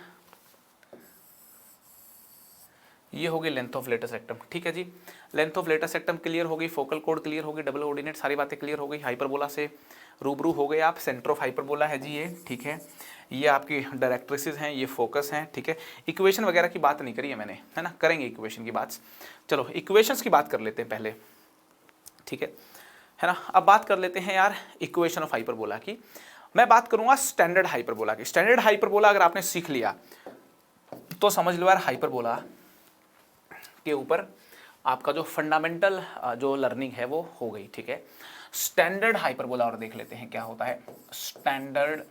ये हो गई लेंथ ऑफ लेटस रेक्टम, ठीक है जी। Length of latus rectum clear हो गई, फोकल कोड क्लियर हो गई, डबल ऑर्डिनेट सारी बातें क्लियर हो गई, हाइपरबोला से रूबरू हो गए आप, सेंटर ऑफ हाइपरबोला है जी ये, ठीक है। ये आपकी डायरेक्ट्रिसेस हैं, ये फोकस हैं, ठीक है। इक्वेशन वगैरह की बात नहीं करी है मैंने, है ना, करेंगे इक्वेशन की बात। चलो इक्वेशंस की बात कर लेते हैं पहले, ठीक है ना। अब बात कर लेते हैं यार इक्वेशन ऑफ हाइपरबोला की। मैं बात करूंगा स्टैंडर्ड हाइपरबोला की। स्टैंडर्ड हाइपरबोला अगर आपने सीख लिया तो समझ लो यार हाइपरबोला के ऊपर आपका जो फंडामेंटल जो लर्निंग है वो हो गई, ठीक है। स्टैंडर्ड हाइपरबोला और देख लेते हैं क्या होता है। स्टैंडर्ड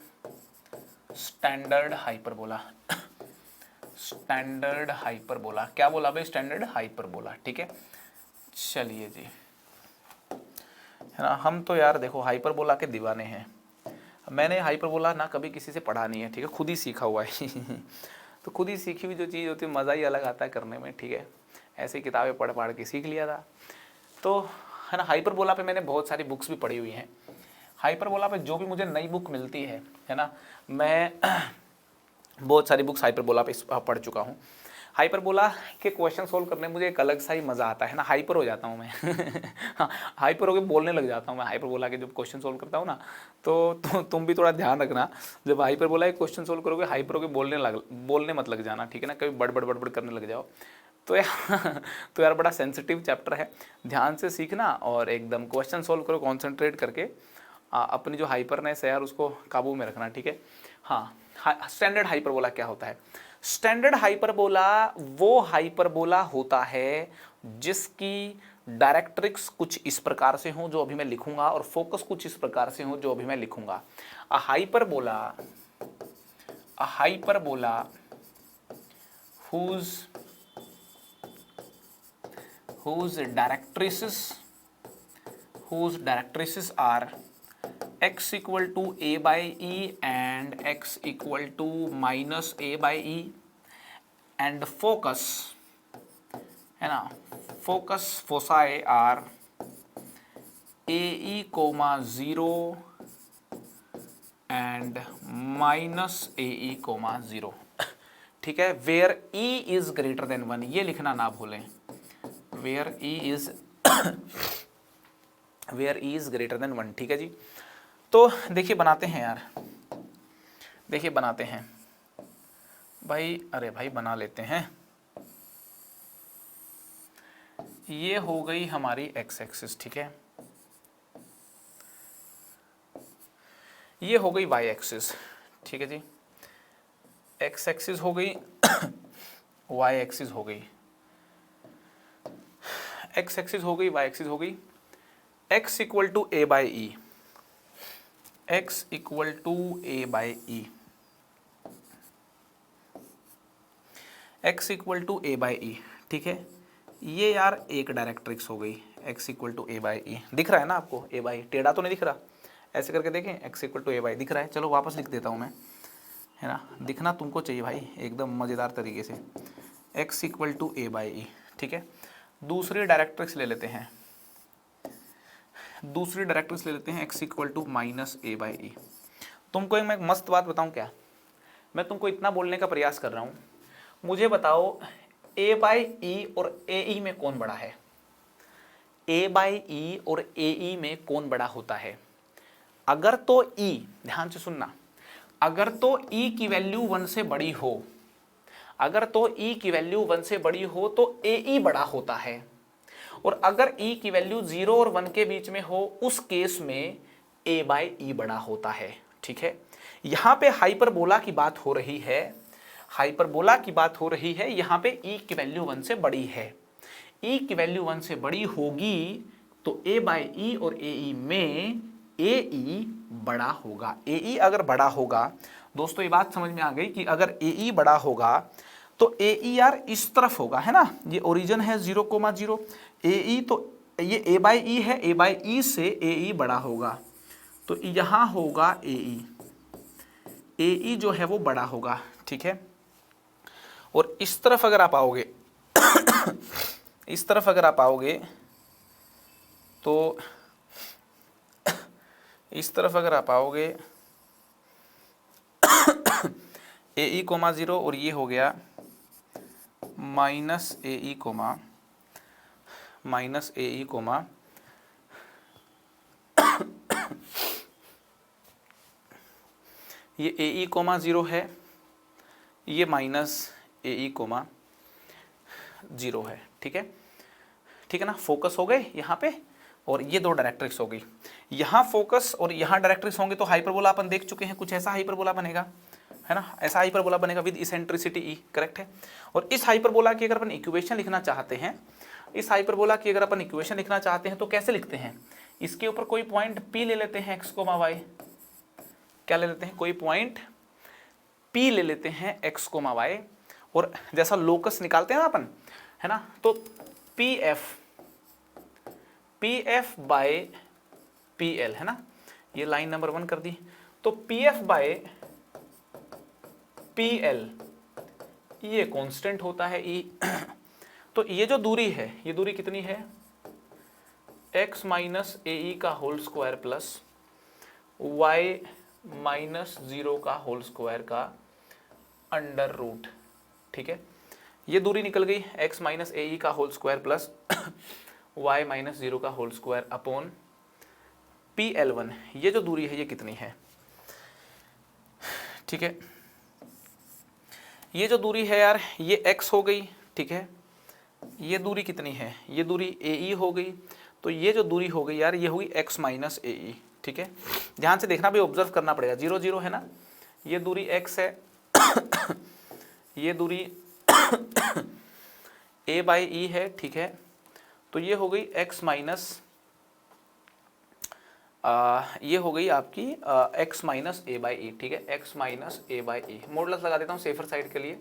हाइपरबोला स्टैंडर्ड हाइपरबोला क्या बोला भाई? स्टैंडर्ड हाइपरबोला, ठीक है। चलिए जी, है ना, हम तो यार देखो हाइपरबोला के दीवाने हैं। मैंने हाइपरबोला ना कभी किसी से पढ़ा नहीं है, ठीक है, खुद ही सीखा हुआ है तो खुद ही सीखी हुई जो चीज़ होती है मज़ा ही अलग आता है करने में, ठीक है। ऐसी किताबें पढ़ पढ़ के सीख लिया था। तो है ना, हाइपरबोला पे मैंने बहुत सारी बुक्स भी पढ़ी हुई हैं। हाइपरबोला पे जो भी मुझे नई बुक मिलती है ना, मैं बहुत सारी बुक्स हाइपरबोला पे पढ़ चुका हूँ। हाइपरबोला के क्वेश्चन सोल्व करने में मुझे एक अलग सा ही मज़ा आता है ना, हाइपर हो जाता हूँ मैं हाँ, हाइपर होकर बोलने लग जाता हूँ मैं हाइपरबोला के जब क्वेश्चन सोल्व करता हूँ ना। तो तुम भी थोड़ा ध्यान रखना, जब हाइपरबोला के क्वेश्चन सोल्व करोगे हाइपर होकर बोलने मत लग जाना, ठीक है ना, कभी बड़बड़ बड़बड़ करने लग जाओ तो यार तो यार बड़ा सेंसिटिव चैप्टर है, ध्यान से सीखना और एकदम क्वेश्चन सोल्व करो कॉन्सेंट्रेट करके। अपनी जो हाइपरनेस है यार उसको काबू में रखना, ठीक है। हाँ, स्टैंडर्ड हाइपरबोला क्या होता है? स्टैंडर्ड हाइपरबोला वो हाइपरबोला होता है जिसकी डायरेक्ट्रिक्स कुछ इस प्रकार से हो जो अभी मैं लिखूंगा और फोकस कुछ इस प्रकार से हो जो अभी मैं लिखूंगा। अ hyperbola whose directrices are x equal to a by e and x equal to minus a by e and focus, है ना, foci are ae comma 0 and minus ae comma 0, ठीक है। Where e is greater than 1, ये लिखना ना भूलें, where e is greater than 1, ठीक है जी। तो देखिए बनाते हैं यार, देखिए बनाते हैं भाई, अरे भाई बना लेते हैं। ये हो गई हमारी एक्स एक्सिस, ठीक है, ये हो गई वाई एक्सिस, ठीक है जी। एक्स एक्सिस हो गई वाई एक्सिस हो गई, एक्स एक्सिस हो गई वाई एक्सिस हो गई। x equal to a by e, x equal to a by e, x equal to a by e, ठीक है। ये यार एक डायरेक्ट्रिक्स हो गई, x equal to a by e, दिख रहा है ना आपको? ए बाई टेढ़ा तो नहीं दिख रहा? ऐसे करके देखें, x equal to a by दिख रहा है। चलो वापस लिख देता हूँ मैं, है ना, दिखना तुमको चाहिए भाई एकदम मज़ेदार तरीके से। x equal to a by e, ठीक है। दूसरी डायरेक्ट्रिक्स ले लेते हैं, दूसरी डायरेक्ट्रिक्स ले लेते हैं x equal to minus a by e. तुमको एक मैं मस्त बात बताऊं क्या? मैं तुमको इतना बोलने का प्रयास कर रहा हूं, मुझे बताओ a बाई ई और ए ई में कौन बड़ा है? a बाई ई और ए ई में कौन बड़ा होता है? अगर तो e, ध्यान से सुनना, अगर तो e की वैल्यू 1 से बड़ी हो, अगर तो e की वैल्यू 1 से बड़ी हो तो ए ई बड़ा होता है, और अगर e की वैल्यू 0 और 1 के बीच में हो उस केस में a बाई ई बड़ा होता है, ठीक है। यहां पे हाइपरबोला की बात हो रही है, हाइपरबोला की बात हो रही है, यहां पे e की वैल्यू 1 से बड़ी है, e की वैल्यू 1 से बड़ी होगी तो a बाई ई और ए ई में ए ई बड़ा होगा। ए ई अगर बड़ा होगा, दोस्तों ये बात समझ में आ गई कि अगर ए ई बड़ा होगा तो ए ई यार इस तरफ होगा, है ना, ये ओरिजिन है 0,0, ए ई तो ये ए बाई ई है, ए बाई ई से ए ई बड़ा होगा तो यहाँ होगा ए ई जो है वो बड़ा होगा, ठीक है। और इस तरफ अगर आप आओगे इस तरफ अगर आप आओगे तो इस तरफ अगर आप आओगे ए ई कोमा 0 और ये हो गया माइनस ए ई कोमा ये ए ई कोमा 0 है, ये माइनस ए ई कोमा 0 है, ठीक है, ठीक है ना। फोकस हो गए यहाँ पे और ये दो डायरेक्ट्रिक्स हो गई। यहाँ फोकस और यहाँ डायरेक्ट्रिक्स होंगे तो हाइपरबोला अपन देख चुके हैं, कुछ ऐसा हाइपरबोला बनेगा, है ना, ऐसा हाइपरबोला बनेगा विद इसेंट्रिसिटी ई, करेक्ट है। और इस हाइपरबोला की अगर अपन इक्वेशन लिखना चाहते हैं, इस हाइपरबोला की अगर अपन इक्वेशन लिखना चाहते हैं तो कैसे लिखते हैं, इसके ऊपर कोई पॉइंट P ले लेते हैं x, y, क्या ले लेते हैं, कोई पॉइंट P ले लेते हैं x, y, और जैसा लोकस निकालते हैं ना अपन, है ना, तो PF बाय PL, है ना, ये लाइन नंबर 1 कर दी। तो PF बाय PL ये कांस्टेंट होता है E। तो ये जो दूरी है, ये दूरी कितनी है, x माइनस AE का whole square plus y minus 0 का होल स्क्वायर का अंडर रूट, ठीक है। ये दूरी निकल गई x माइनस AE का whole square plus y minus 0 का होल स्क्वायर अपॉन PL1। ये जो दूरी है ये कितनी है, ठीक है, ये जो दूरी है यार ये x हो गई, ठीक है। ये दूरी कितनी है, ये दूरी AE हो गई, तो ये जो दूरी हो गई यार ये होगी x माइनस AE, ठीक है। ध्यान से देखना भी, ऑब्जर्व करना पड़ेगा, 0 0 है ना, ये दूरी x है ये दूरी A बाई E है, ठीक है। तो ये हो गई x माइनस ये हो गई आपकी x minus A by E, ठीक है, x minus A by E। Modulus लगा देता हूँ सेफर साइड के लिए,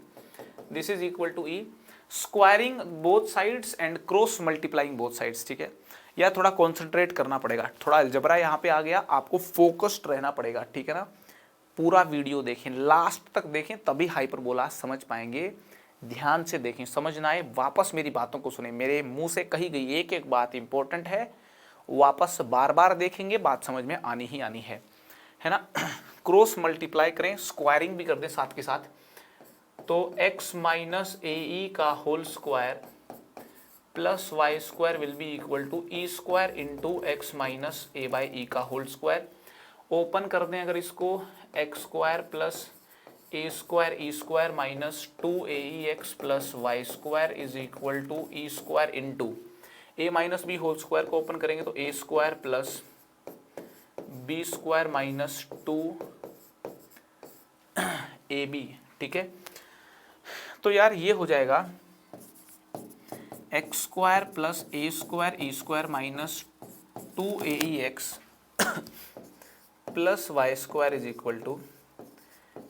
this is equal to E squaring both sides and cross multiplying both sides, ठीक है। या थोड़ा कॉन्सेंट्रेट करना पड़ेगा, थोड़ा अलजबरा यहाँ पे आ गया, आपको फोकस्ड रहना पड़ेगा, ठीक है ना। पूरा वीडियो देखें, लास्ट तक देखें, तभी हाइपरबोला समझ पाएंगे। ध्यान से देखें, समझ ना आए वापस मेरी बातों को सुने, मेरे मुंह से कही गई एक एक बात इंपॉर्टेंट है, वापस बार बार देखेंगे, बात समझ में आनी ही आनी है ना। क्रॉस मल्टीप्लाई करें, स्क्वायरिंग भी कर दें साथ के साथ, तो x माइनस AE का whole square plus y square will be equal to E square into x minus A by E का होल स्क्वायर। ओपन कर दें अगर इसको, x square plus A square E square minus 2AEX plus y square is equal to E square into A minus B whole square को ओपन करेंगे तो A square plus B square minus 2AB, ठीक है। तो यार ये हो जाएगा x square plus A square E square minus 2AEX plus y square is equal to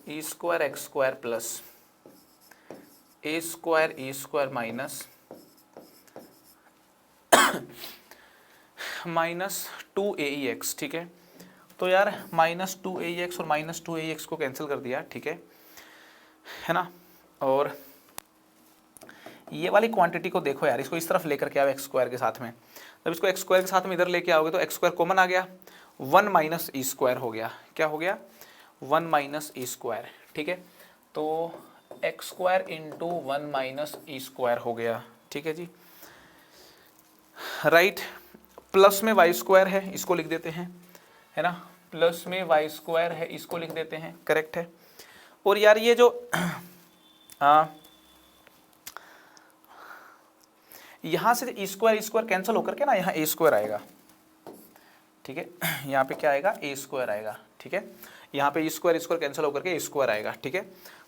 E square x square plus A square E square minus 2AEX, ठीक है। तो यार माइनस 2AEX और माइनस 2AEX को कैंसिल कर दिया, ठीक है ना। और ये वाली क्वांटिटी को देखो यार, इसको इस तरफ लेकर के आओ x स्क्वायर के साथ में, जब इसको x स्क्वायर के साथ में इधर लेके आओगे तो x स्क्वायर कॉमन आ गया, 1 माइनस E स्क्वायर हो गया, क्या हो गया, 1 माइनस E स्क्वायर, ठीक है। तो x square into 1 minus E square हो गया, ठीक है जी, राइट। प्लस में y स्क्वायर है, इसको लिख देते हैं, है ना, प्लस में y स्क्वायर है, इसको लिख देते हैं, करेक्ट है। और यार ये जो यहाँ से ई स्क्वायर कैंसिल होकर के ना यहाँ ए स्क्वायर आएगा, ठीक है, यहाँ पे क्या आएगा, ए स्क्वायर आएगा, ठीक है। यहाँ पे ई स्क्वायर कैंसिल होकर के ए स्क्वायर आएगा, ठीक है।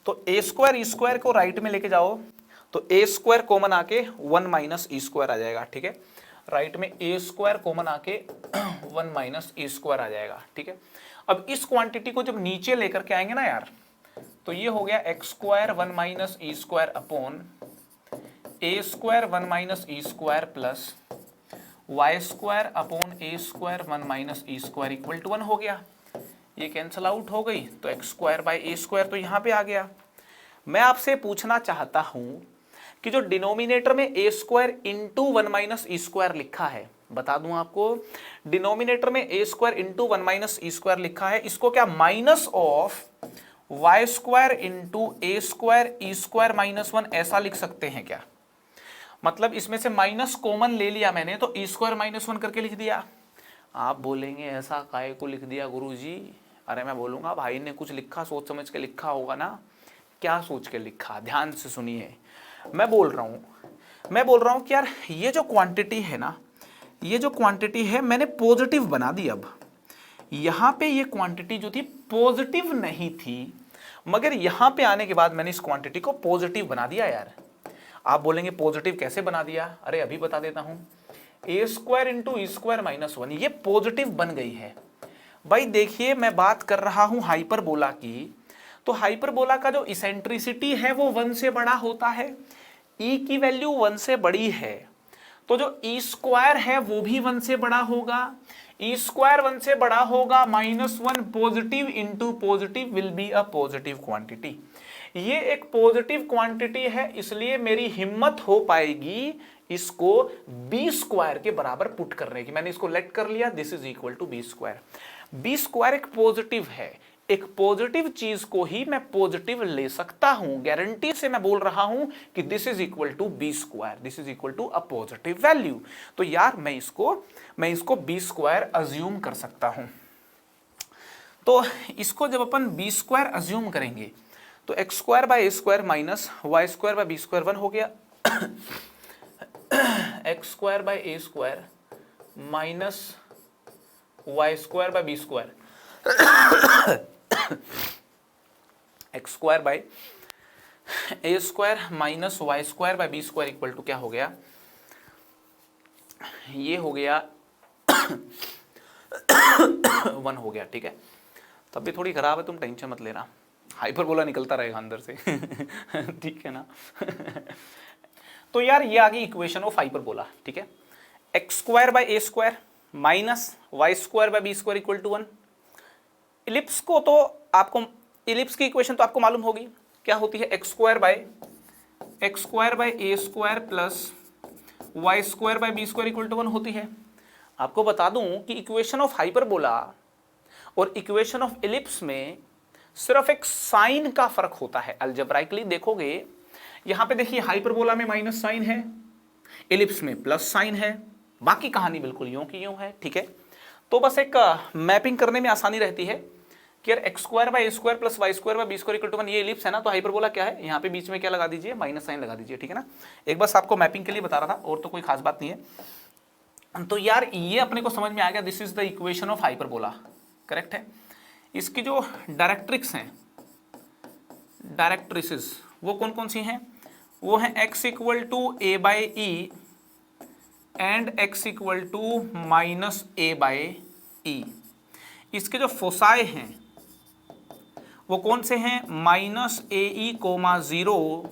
तो ए स्क्वायर ई स्क्वायर को राइट में लेके जाओ तो ए स्क्वायर कॉमन आके 1 माइनस ई स्क्वायर आ जाएगा, ठीक है। राइट में ए स्क्वायर कॉमन आके 1 माइनस ई स्क्वायर आ जाएगा, ठीक है। अब इस क्वांटिटी को जब नीचे लेकर के आएंगे ना यार, तो ये हो गया x square 1 minus e square upon a square 1 minus e square plus y square upon a square 1 minus e square equal to 1 हो गया। ये कैंसल आउट हो गई तो x square by a square तो यहाँ पे आ गया। मैं आपसे पूछना चाहता हूँ कि जो डिनोमिनेटर में a square into 1 minus e square लिखा है, बता दूं आपको, डिनोमिनेटर में a square into 1 minus e square लिखा है, इसको क्या minus of y square into a square e square minus 1 ऐसा लिख सकते हैं क्या? मतलब इसमें से माइनस कॉमन ले लिया मैंने तो ई स्क्वायर माइनस 1 करके लिख दिया। आप बोलेंगे ऐसा काहे को लिख दिया गुरुजी? अरे मैं बोलूँगा भाई ने कुछ लिखा, सोच समझ के लिखा होगा ना। क्या सोच के लिखा, ध्यान से सुनिए। मैं बोल रहा हूँ कि यार ये जो क्वांटिटी है ना, ये जो क्वांटिटी है मैंने पॉजिटिव बना दी। अब यहां पे ये क्वांटिटी जो थी पॉजिटिव नहीं थी, मगर यहां पे आने के बाद मैंने इस क्वांटिटी को पॉजिटिव बना दिया यार। आप बोलेंगे पॉजिटिव कैसे बना दिया? अरे अभी बता देता हूं। ए स्क्वायर इंटू ई स्क्वायर माइनस 1 ये पॉजिटिव बन गई है। भाई देखिए मैं बात कर रहा हूं हाइपरबोला की, तो हाइपरबोला का जो इसेंट्रिसिटी है वो 1 से बड़ा होता है, ई की वैल्यू 1 से बड़ी है, तो जो ई स्क्वायर है वो भी 1 से बड़ा होगा। ई स्क्वायर 1 से बड़ा होगा, -1 positive into positive will be a positive quantity. ये एक पॉजिटिव क्वांटिटी है, इसलिए मेरी हिम्मत हो पाएगी इसको बी स्क्वायर के बराबर पुट करने की। मैंने इसको लेट कर लिया, this is equal to b square. B square एक पॉजिटिव है, एक पॉजिटिव चीज को ही मैं पॉजिटिव ले सकता हूं, गारंटी से मैं बोल रहा हूं कि this is equal to b square, this is equal to a positive value. तो यार मैं इसको बी स्क्वायर अज्यूम कर सकता हूं। तो इसको जब अपन बी स्क्वायर अज्यूम करेंगे तो x square by a square minus y square by b square 1 हो गया, x square by a square minus y square by b square, x square by a square minus y square by b square equal to क्या हो गया? ये हो गया 1 हो गया। ठीक है, तब भी थोड़ी खराब है, तुम टेंशन मत लेना, हाइपरबोला निकलता रहेगा अंदर से। ठीक है ना? तो यार ये आ गई इक्वेशन ऑफ हाइपरबोला। ठीक है, x square by a square minus y square by b square equal to 1। Ellipse को तो आपको, इलिप्स की इक्वेशन तो आपको मालूम होगी, क्या होती है? X square by a square plus y square by b square equal to 1 होती है। आपको बता दूं कि इक्वेशन ऑफ हाइपरबोला और इक्वेशन ऑफ इलिप्स में सिर्फ एक साइन का फर्क होता है। अलजेब्राइकली देखोगे, यहां पे देखिए हाइपरबोला में माइनस साइन है, इलिप्स में प्लस साइन है, बाकी कहानी बिल्कुल यूं की यूं है। ठीक है, तो बस एक मैपिंग करने में आसानी रहती है कि यार x square by a square plus y square by b square equal to 1 ये इलिप्स है ना, तो हाइपरबोला क्या है? यहाँ पे बीच में क्या लगा दीजिए? माइनस साइन लगा दीजिए। ठीक है ना, एक बस आपको मैपिंग के लिए बता रहा था, और तो कोई खास बात नहीं है। तो यार ये अपने को समझ में आ गया, this is the equation of hyperbola, correct है। इसकी जो डायरेक्ट्रिक्स हैं, डायरेक्ट्रिसेस वो कौन कौन सी हैं? वो है x equal to a by e and x equal to minus a by e. इसके जो फोसाई हैं वो कौन से हैं? Minus a e comma 0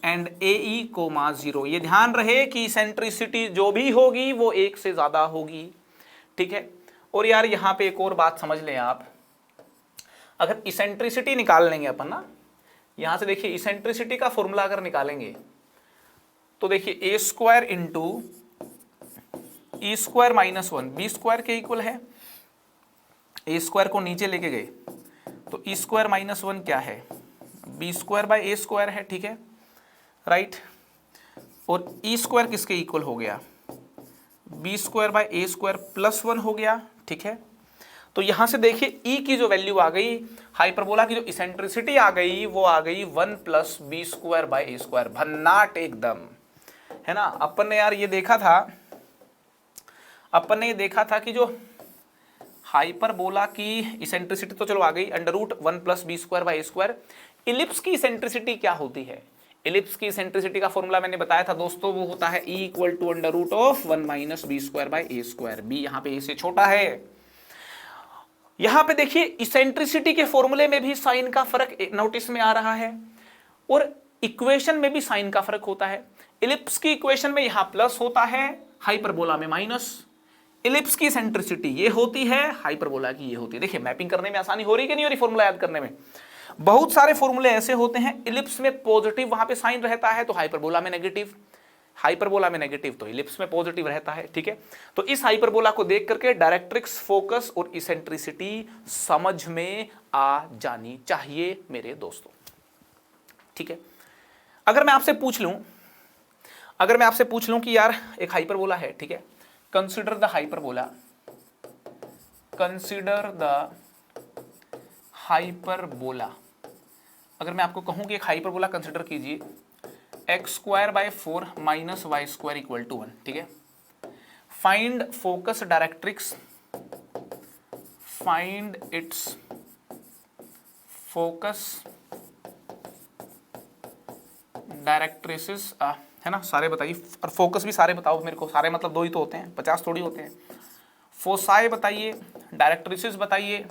and a e comma 0। ये ध्यान रहे कि सेंट्रिसिटी जो भी होगी वो 1 से ज़्यादा होगी। ठीक है, और यार यहाँ पे एक और बात समझ लें आप, अगर इसेंट्रिसिटी निकाल लेंगे अपन ना, यहां से देखिए इसेंट्रिसिटी का फॉर्मूला अगर निकालेंगे तो देखिए ए स्क्वायर इंटू ई स्क्वायर माइनस 1 बी स्क्वायर के इक्वल है। ए स्क्वायर को नीचे लेके गए तो ई स्क्वायर माइनस 1 क्या है? B square by a square है। ठीक है, राइट। और ई स्क्वायर किसके इक्वल हो गया? B square by a square plus 1 हो गया। ठीक है, तो यहां से देखिए ई की जो वैल्यू आ गई, हाइपरबोला की जो इसेंट्रिसिटी आ गई वो आ गई 1 plus b square by a square, भन्नाट एकदम, है ना। अपन ने यार ये देखा था, अपन ने ये देखा था कि जो हाइपरबोला की इसेंट्रिसिटी तो चलो आ गई, under root 1 plus b square by a square. Ellipse की इसेंट्रिसिटी क्या होती है? इलिप्स की इसेंट्रिसिटी का फॉर्मूला मैंने बताया था दोस्तों, वो होता है e equal to under root of 1 minus b square by a square. B यहाँ पे ए से छोटा है। यहां पे देखिए इसेंट्रिसिटी के फॉर्मूले में भी साइन का फर्क नोटिस में आ रहा है, और इक्वेशन में भी साइन का फर्क होता है। इलिप्स की इक्वेशन में यहां प्लस होता है, हाइपरबोला में माइनस। इलिप्स की इसेंट्रिसिटी ये होती है, हाइपरबोला की ये होती है। देखिए मैपिंग करने में आसानी हो रही है कि नहीं हो रही? फॉर्मूला याद करने में बहुत सारे फॉर्मूले ऐसे होते हैं, इलिप्स में पॉजिटिव वहां पे साइन रहता है तो हाइपरबोला में नेगेटिव, हाइपरबोला में नेगेटिव तो इलिप्स में पॉजिटिव रहता है। ठीक है, तो इस हाइपरबोला को देख करके डायरेक्ट्रिक्स, फोकस और इसेंट्रिसिटी समझ में आ जानी चाहिए मेरे दोस्तों। ठीक है, अगर मैं आपसे पूछ लूं कि यार एक हाइपरबोला है, ठीक है, कंसिडर द हाइपरबोला, अगर मैं आपको कहूं कि एक हाइपरबोला कंसिडर कीजिए, x square by 4 minus y square equal to 1। ठीक है, find focus directrix, find its focus directrices, है ना, सारे बताइए। और फोकस भी सारे बताओ मेरे को, सारे मतलब 2 ही तो होते हैं, 50 थोड़ी होते हैं। फोसाई बताइए, डायरेक्ट्रिसेस बताइए,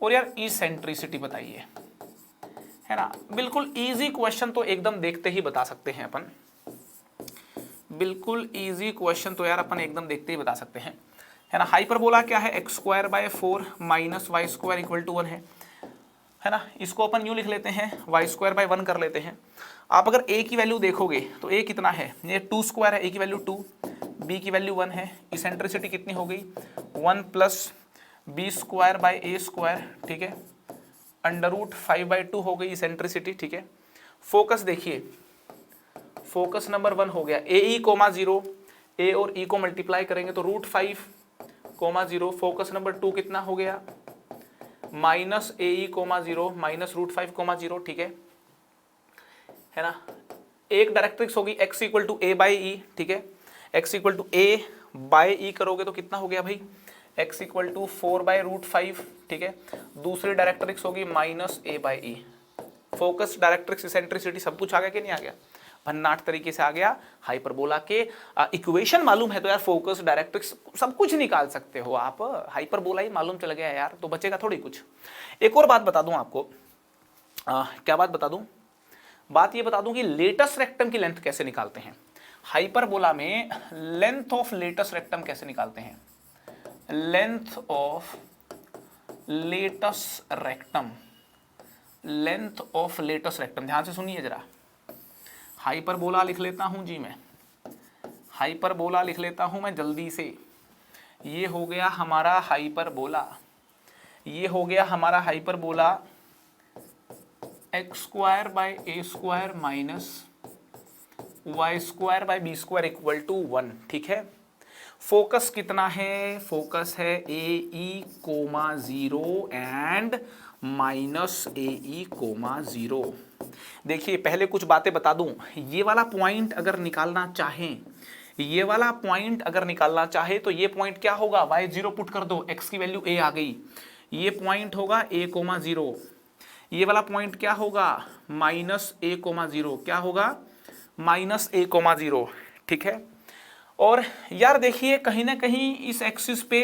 और यार इसेंट्रिसिटी बताइए, है ना। बिल्कुल इजी क्वेश्चन तो एकदम देखते ही बता सकते हैं अपन, बिल्कुल इजी क्वेश्चन तो यार अपन एकदम देखते ही बता सकते हैं, है ना। हाइपरबोला क्या है, x²/4 माइनस y² = 1 है ना। इसको अपन यूँ लिख लेते हैं, y²/1 कर लेते हैं। आप अगर a की वैल्यू देखोगे तो a कितना है, ये 2² है, a की वैल्यू 2, b की वैल्यू 1 है। इसेंट्रिसिटी कितनी हो गई, 1 + b²/a², ठीक है, √5/2 हो गई इसेंट्रिसिटी, ठीक है। फोकस देखिए, फोकस नंबर 1 हो गया AE, 0, a और e को मल्टीप्लाई करेंगे तो √5, 0। फोकस नंबर 2 कितना हो गया, -AE, 0 -√5, 0, ठीक है ना। एक डायरेक्ट्रिक्स होगी x = a/e, ठीक है, x = a/e करोगे तो कितना हो गया भाई, x = 4/√5, ठीक है। दूसरी डायरेक्ट्रिक्स होगी -a/e। फोकस, डायरेक्ट्रिक्स, इसेंट्रिसिटी सब कुछ आ गया कि नहीं आ गया, भन्नाट तरीके से आ गया। हाइपरबोला के इक्वेशन मालूम है तो यार फोकस, डायरेक्ट्रिक्स सब कुछ निकाल सकते हो आप। हाइपरबोला ही मालूम चल गया यार तो बचेगा थोड़ी कुछ। एक और बात बता दूं आपको, क्या बात बता दूं, बात ये बता दूं कि लेटस रेक्टम की लेंथ कैसे निकालते हैं। हाइपरबोला में लेंथ ऑफ लेटस रेक्टम कैसे निकालते हैं, length of latus rectum, length of latus rectum, ध्यान से सुनिए जरा। हाइपरबोला लिख लेता हूं जी मैं, हाइपरबोला लिख लेता हूं मैं जल्दी से। ये हो गया हमारा हाइपरबोला, ये हो गया हमारा हाइपरबोला x²/a² माइनस y²/b² = 1, ठीक है। फोकस कितना है, फोकस है AE, 0 एंड -AE, 0। देखिए पहले कुछ बातें बता दूं, ये वाला पॉइंट अगर निकालना चाहें, ये वाला पॉइंट अगर निकालना चाहे तो ये पॉइंट क्या होगा, y0 पुट कर दो, x की वैल्यू a आ गई, ये पॉइंट होगा a, 0। ये वाला पॉइंट क्या होगा, -a, 0, क्या होगा, -a, 0, ठीक है। और यार देखिए कहीं ना कहीं इस एक्सिस पे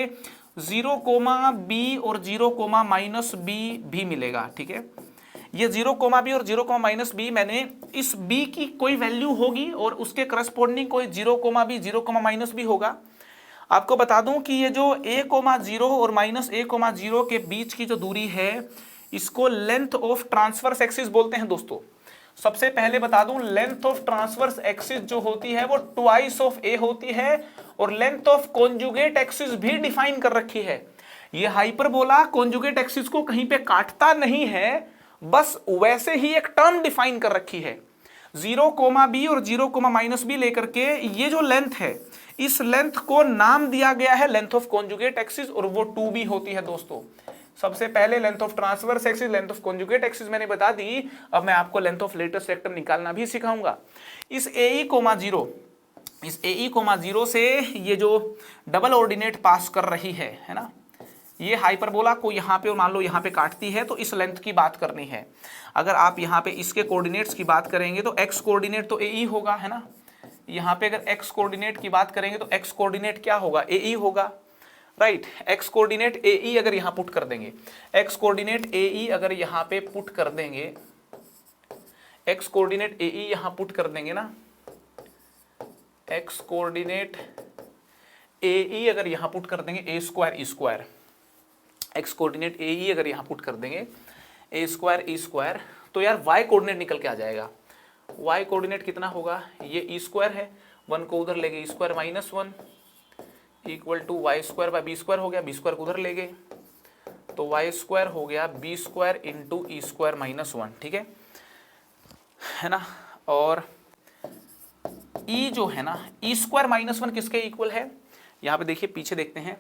0, b और 0, -b भी मिलेगा, ठीक है। ये 0, b और 0, -b, मैंने इस b की कोई वैल्यू होगी और उसके करस्पॉन्डिंग कोई 0, b 0, -b होगा। आपको बता दूं कि ये जो a, 0 और -a, 0 के बीच की जो दूरी है इसको लेंथ ऑफ ट्रांसवर्स एक्सिस बोलते हैं दोस्तों। सबसे पहले बता दूं, लेंथ ऑफ ट्रांसवर्स एक्सिस जो होती है वो ट्वाइस ऑफ a होती है, और लेंथ ऑफ कॉन्जुगेट एक्सिस भी डिफाइन कर रखी है। ये हाइपरबोला कॉन्जुगेट एक्सिस को कहीं पे काटता नहीं है, बस वैसे ही एक टर्म डिफाइन कर रखी है। 0, b और 0, -b लेकर के ये जो लेंथ है, इस लेंथ को नाम दिया गया है लेंथ ऑफ कॉन्जुगेट एक्सिस, और वो 2b होती है दोस्तों। सबसे पहले length of transverse axis, length of conjugate axis मैंने बता दी, अब मैं आपको लेंथ ऑफ लेटस रेक्टम निकालना भी सिखाऊंगा। इस AE, 0, इस AE, 0 से ये जो डबल ऑर्डिनेट पास कर रही है ना, ये हाइपरबोला को यहाँ पे मान लो यहाँ पे काटती है, तो इस लेंथ की बात करनी है। अगर आप यहाँ पे इसके कोऑर्डिनेट्स की बात करेंगे तो x कोऑर्डिनेट तो AE होगा, है ना। यहाँ पे अगर x कोऑर्डिनेट की बात करेंगे तो x कोऑर्डिनेट क्या होगा, AE होगा, राइट। x कोऑर्डिनेट AE अगर यहाँ पुट कर देंगे, x कोऑर्डिनेट AE अगर यहाँ पे पुट कर देंगे, x कोऑर्डिनेट AE यहाँ पुट कर देंगे ना, x कोऑर्डिनेट AE अगर यहाँ पुट कर देंगे a² e², x coordinate AE अगर यहाँ पुट कर देंगे a² e², तो यार y कोऑर्डिनेट निकल के आ जाएगा। y कोऑर्डिनेट कितना होगा, ये e² है, 1 को उधर ले गए, e² -1 = y²/b² हो गया, b² को उधर ले गए तो y² हो गया b² × e² -1, ठीक है ना। और e जो है ना, e² -1 किसके इक्वल है, यहाँ पे देखिए पीछे देखते हैं,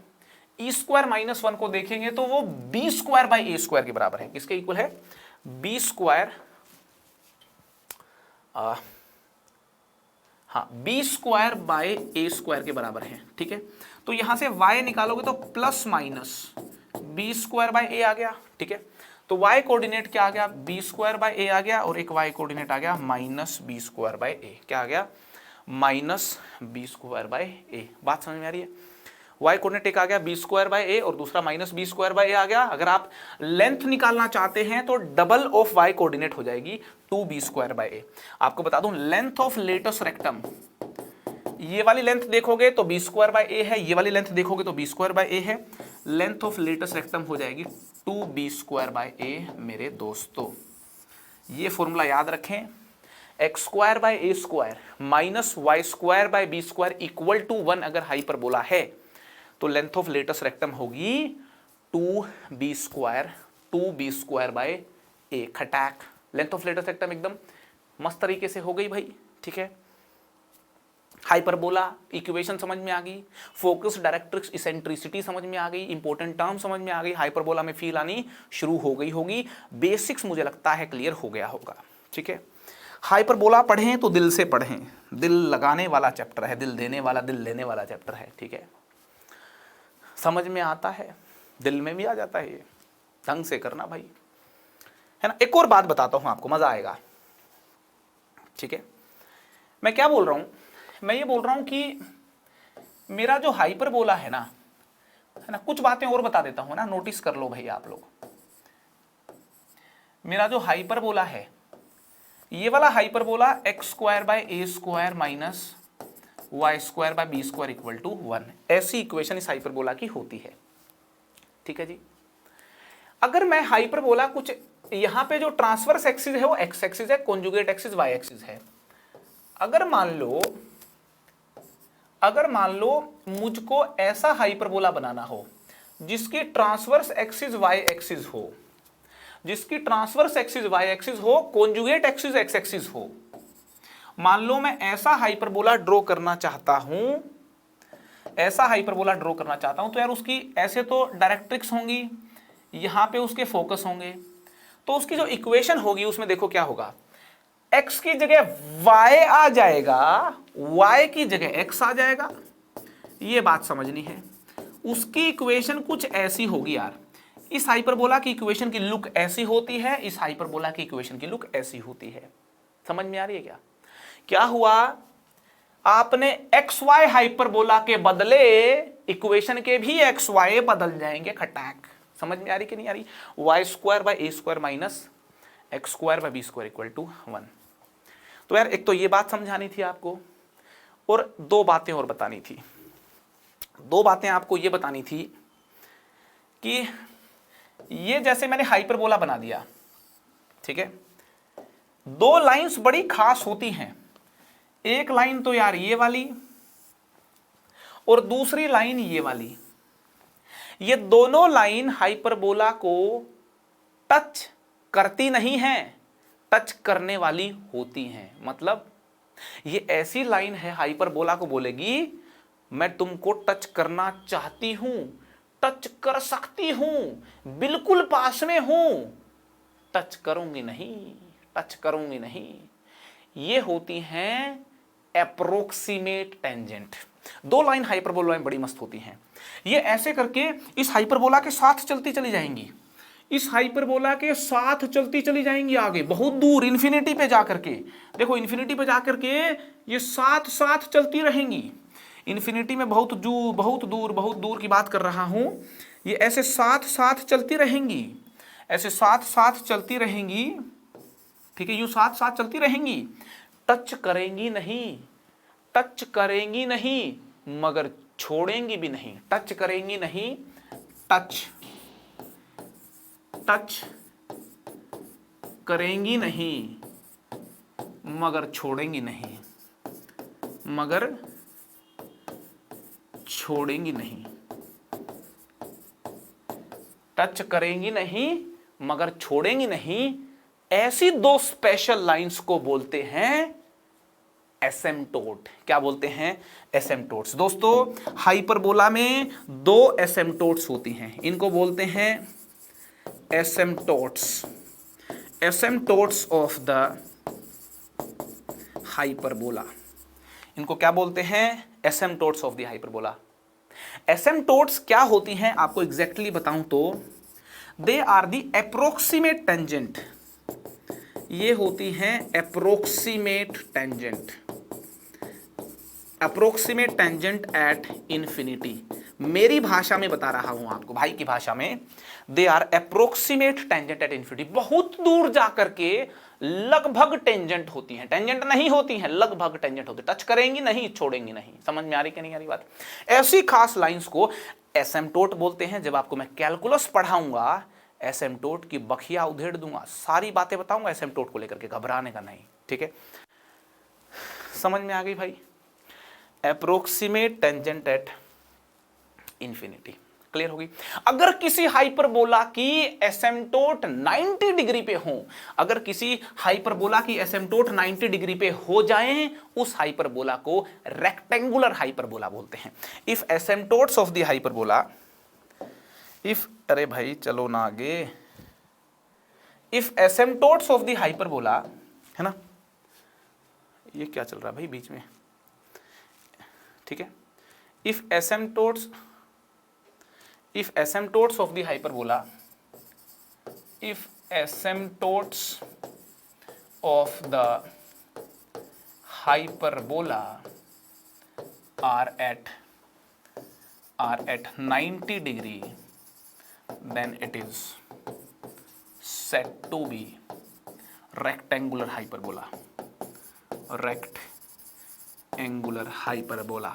e² -1 को देखेंगे तो वो b²/a² के बराबर है। किसके इक्वल है, b² हाँ, b square by a square के बराबर है। ठीक है, तो यहां से y निकालोगे तो plus minus b square by a आ गया। ठीक है, तो y कोऑर्डिनेट क्या आ गया, बी स्क्वायर बाय ए आ गया, और एक y कोऑर्डिनेट आ गया minus b square by a. क्या आ गया, minus b square by a. बात समझ में आ रही है। y कोऑर्डिनेट एक आ गया बी स्क्वायर बाय ए और दूसरा minus b square by a आ गया। अगर आप लेंथ निकालना चाहते हैं तो डबल ऑफ y कोऑर्डिनेट हो जाएगी 2b स्क्वायर बाय ए। आपको बता दूं, लेंथ ऑफ लेटस रेक्टम, ये वाली लेंथ देखोगे तो बी स्क्वायर बाय ए है, ये वाली लेंथ देखोगे तो बी स्क्वायर बाय ए है। लेंथ ऑफ लेटस रेक्टम हो जाएगी 2b स्क्वायर बाय ए मेरे दोस्तों। ये फॉर्मूला याद रखें, x square by a square minus y square by b square equal to 1 अगर हाइपरबोला है तो लेंथ ऑफ लेटस रेक्टम होगी 2b स्क्वायर बाय ए। खटाक, लेंथ ऑफ लेटस रेक्टम एकदम मस्त तरीके से हो गई भाई। ठीक है, हाइपरबोला इक्वेशन समझ में आ गई, फोकस, डायरेक्ट्रिक्स, इसेंट्रिसिटी समझ में आ गई, इंपॉर्टेंट टर्म समझ में आ गई, हाइपरबोला में फील आनी शुरू हो गई होगी। बेसिक्स मुझे लगता है क्लियर हो गया होगा। ठीक है, हाइपरबोला पढ़ें तो दिल से पढ़ें, दिल लगाने वाला चैप्टर है, दिल देने वाला, दिल लेने वाला चैप्टर है। ठीक है, समझ में आता है, दिल में भी आ जाता है, ये ढंग से करना भाई, है ना। एक और बात बताता हूं आपको, मजा आएगा। ठीक है, मैं क्या बोल रहा हूं, मैं ये बोल रहा हूं कि मेरा जो हाइपरबोला है ना, कुछ बातें और बता देता हूं ना, नोटिस कर लो भाई आप लोग। मेरा जो हाइपरबोला है, ये वाला hyperbola x square by a square minus y square by b square equal to 1, ऐसी इक्वेशन इस हाइपरबोला की होती है। ठीक है जी, अगर मैं हाइपरबोला कुछ यहां पे जो ट्रांसवर्स एक्सिस है वो एक्स एक्सिस है, कॉन्जुगेट एक्सिस वाई एक्सिस है। अगर मान लो मुझको ऐसा हाइपरबोला बनाना हो जिसकी ट्रांसवर्स एक्सिस वाई एक्सिस हो, जिसकी ट्रांसवर्स एक्सिस वाई एक्सिस हो, कॉन्जुगेट एक्सिस एक्स एक्सिस हो। मान लो मैं ऐसा हाइपरबोला ड्रॉ करना चाहता हूं, ऐसा हाइपरबोला ड्रॉ करना चाहता हूं, तो यार उसकी ऐसे तो डायरेक्ट्रिक्स होंगी, यहां पे उसके फोकस होंगे, तो उसकी जो इक्वेशन होगी उसमें देखो क्या होगा, x की जगह y आ जाएगा, y की जगह x आ जाएगा। ये बात समझनी है। उसकी इक्वेशन कुछ ऐसी होगी यार, इस हाइपरबोला की इक्वेशन की लुक ऐसी होती है, इस हाइपरबोला की इक्वेशन की लुक ऐसी होती है। समझ में आ रही है क्या? क्या हुआ, आपने एक्स वाई हाइपरबोला के बदले इक्वेशन के भी एक्स वाई बदल जाएंगे। खटाक, समझ में आ रही कि नहीं आ रही? Y square by a square minus x square by b square equal to 1। तो यार एक तो ये बात समझानी थी आपको, और दो बातें और बतानी थी। दो बातें आपको ये बतानी थी कि ये जैसे मैंने हाइपरबोला बना दिया, ठीक है, दो लाइंस बड़ी खास होती हैं। एक लाइन तो यार ये वाली, और दूसरी लाइन ये वाली। ये दोनों लाइन हाइपरबोला को टच करती नहीं हैं, टच करने वाली होती हैं। मतलब ये ऐसी लाइन है, हाइपरबोला को बोलेगी मैं तुमको टच करना चाहती हूं, टच कर सकती हूं, बिल्कुल पास में हूं, टच करूंगी नहीं, टच करूंगी नहीं। ये होती हैं एप्रोक्सीमेट टेंजेंट। दो लाइन हाइपरबोला में बड़ी मस्त होती हैं। ये ऐसे करके इस हाइपरबोला के साथ चलती चली जाएंगी, इस हाइपरबोला के साथ चलती चली जाएंगी आगे बहुत दूर, इन्फिनिटी पे जाकर के। देखो इन्फिनिटी पे जाकर के ये साथ साथ चलती रहेंगी। इन्फिनिटी में बहुत दूर की बात कर रहा हूं। ये ऐसे साथ साथ चलती रहेंगी, ऐसे साथ साथ चलती रहेंगी, ठीक है, यूं साथ साथ चलती रहेंगी। टच करेंगी नहीं, टच करेंगी नहीं, मगर छोड़ेंगी भी नहीं। टच करेंगी नहीं, टच करेंगी नहीं, मगर छोड़ेंगी नहीं, मगर छोड़ेंगी नहीं। टच करेंगी नहीं मगर छोड़ेंगी नहीं। ऐसी दो स्पेशल लाइंस को बोलते हैं एसिम्प्टोट। क्या बोलते हैं? एसिम्प्टोट्स। दोस्तों हाइपरबोला में दो एसिम्प्टोट्स होती हैं, इनको बोलते हैं asymptotes, asymptotes of the hyperbola. इनको क्या बोलते हैं? Asymptotes of the hyperbola. Asymptotes क्या होती हैं आपको एग्जैक्टली बताऊं तो they are the approximate tangent, ये होती हैं approximate tangent, approximate tangent at infinity. मेरी भाषा में बता रहा हूं आपको, भाई की भाषा में, they are approximate tangent at infinity, बहुत दूर जाकर के लगभग टेंजेंट होती हैं, टेंजेंट नहीं होती हैं, लगभग टेंजेंट होती, टच करेंगी नहीं, छोड़ेंगी नहीं। समझ में आ रही कि नहीं आ रही बात? ऐसी खास लाइंस को एसिम्पटोट बोलते हैं। जब आपको मैं कैलकुलस पढ़ाऊंगा, एसिम्पटोट की बखिया उधेड़ दूंगा, सारी बातें बताऊंगा एसिम्पटोट को लेकर के, घबराने का नहीं, ठीक है? समझ में आ गई भाई? Approximate tangent at infinity, clear होगी? अगर किसी हाइपरबोला की एसिम्पटोट 90 डिग्री पे हो, अगर किसी हाइपरबोला की एसिम्पटोट 90 डिग्री पे हो जाए, उस हाइपरबोला को रेक्टेंगुलर हाइपरबोला बोलते हैं। If asymptotes of the hyperbola, if, अरे भाई चलो ना आगे, if asymptotes of the hyperbola, है ना, ये क्या चल रहा है भाई बीच में, ठीक है? If asymptotes of the hyperbola, if asymptotes of the hyperbola are at 90 degree, then it is said to be rectangular hyperbola, rectangular hyperbola।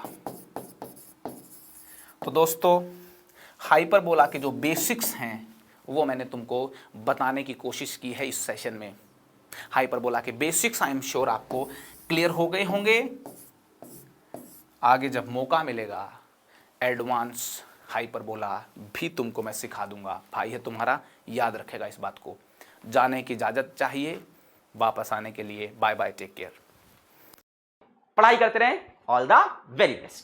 तो दोस्तों, हाइपरबोला के जो बेसिक्स हैं वो मैंने तुमको बताने की कोशिश की है इस सेशन में। हाइपरबोला के बेसिक्स आई एम श्योर आपको क्लियर हो गए होंगे। आगे जब मौका मिलेगा, एडवांस हाइपरबोला भी तुमको मैं सिखा दूंगा। भाई है तुम्हारा, याद रखेगा इस बात को। जाने की इजाजत चाहिए, वापस आने के लिए बाय बाय, टेक केयर। पढ़ाई करते रहें, ऑल द वेरी बेस्ट।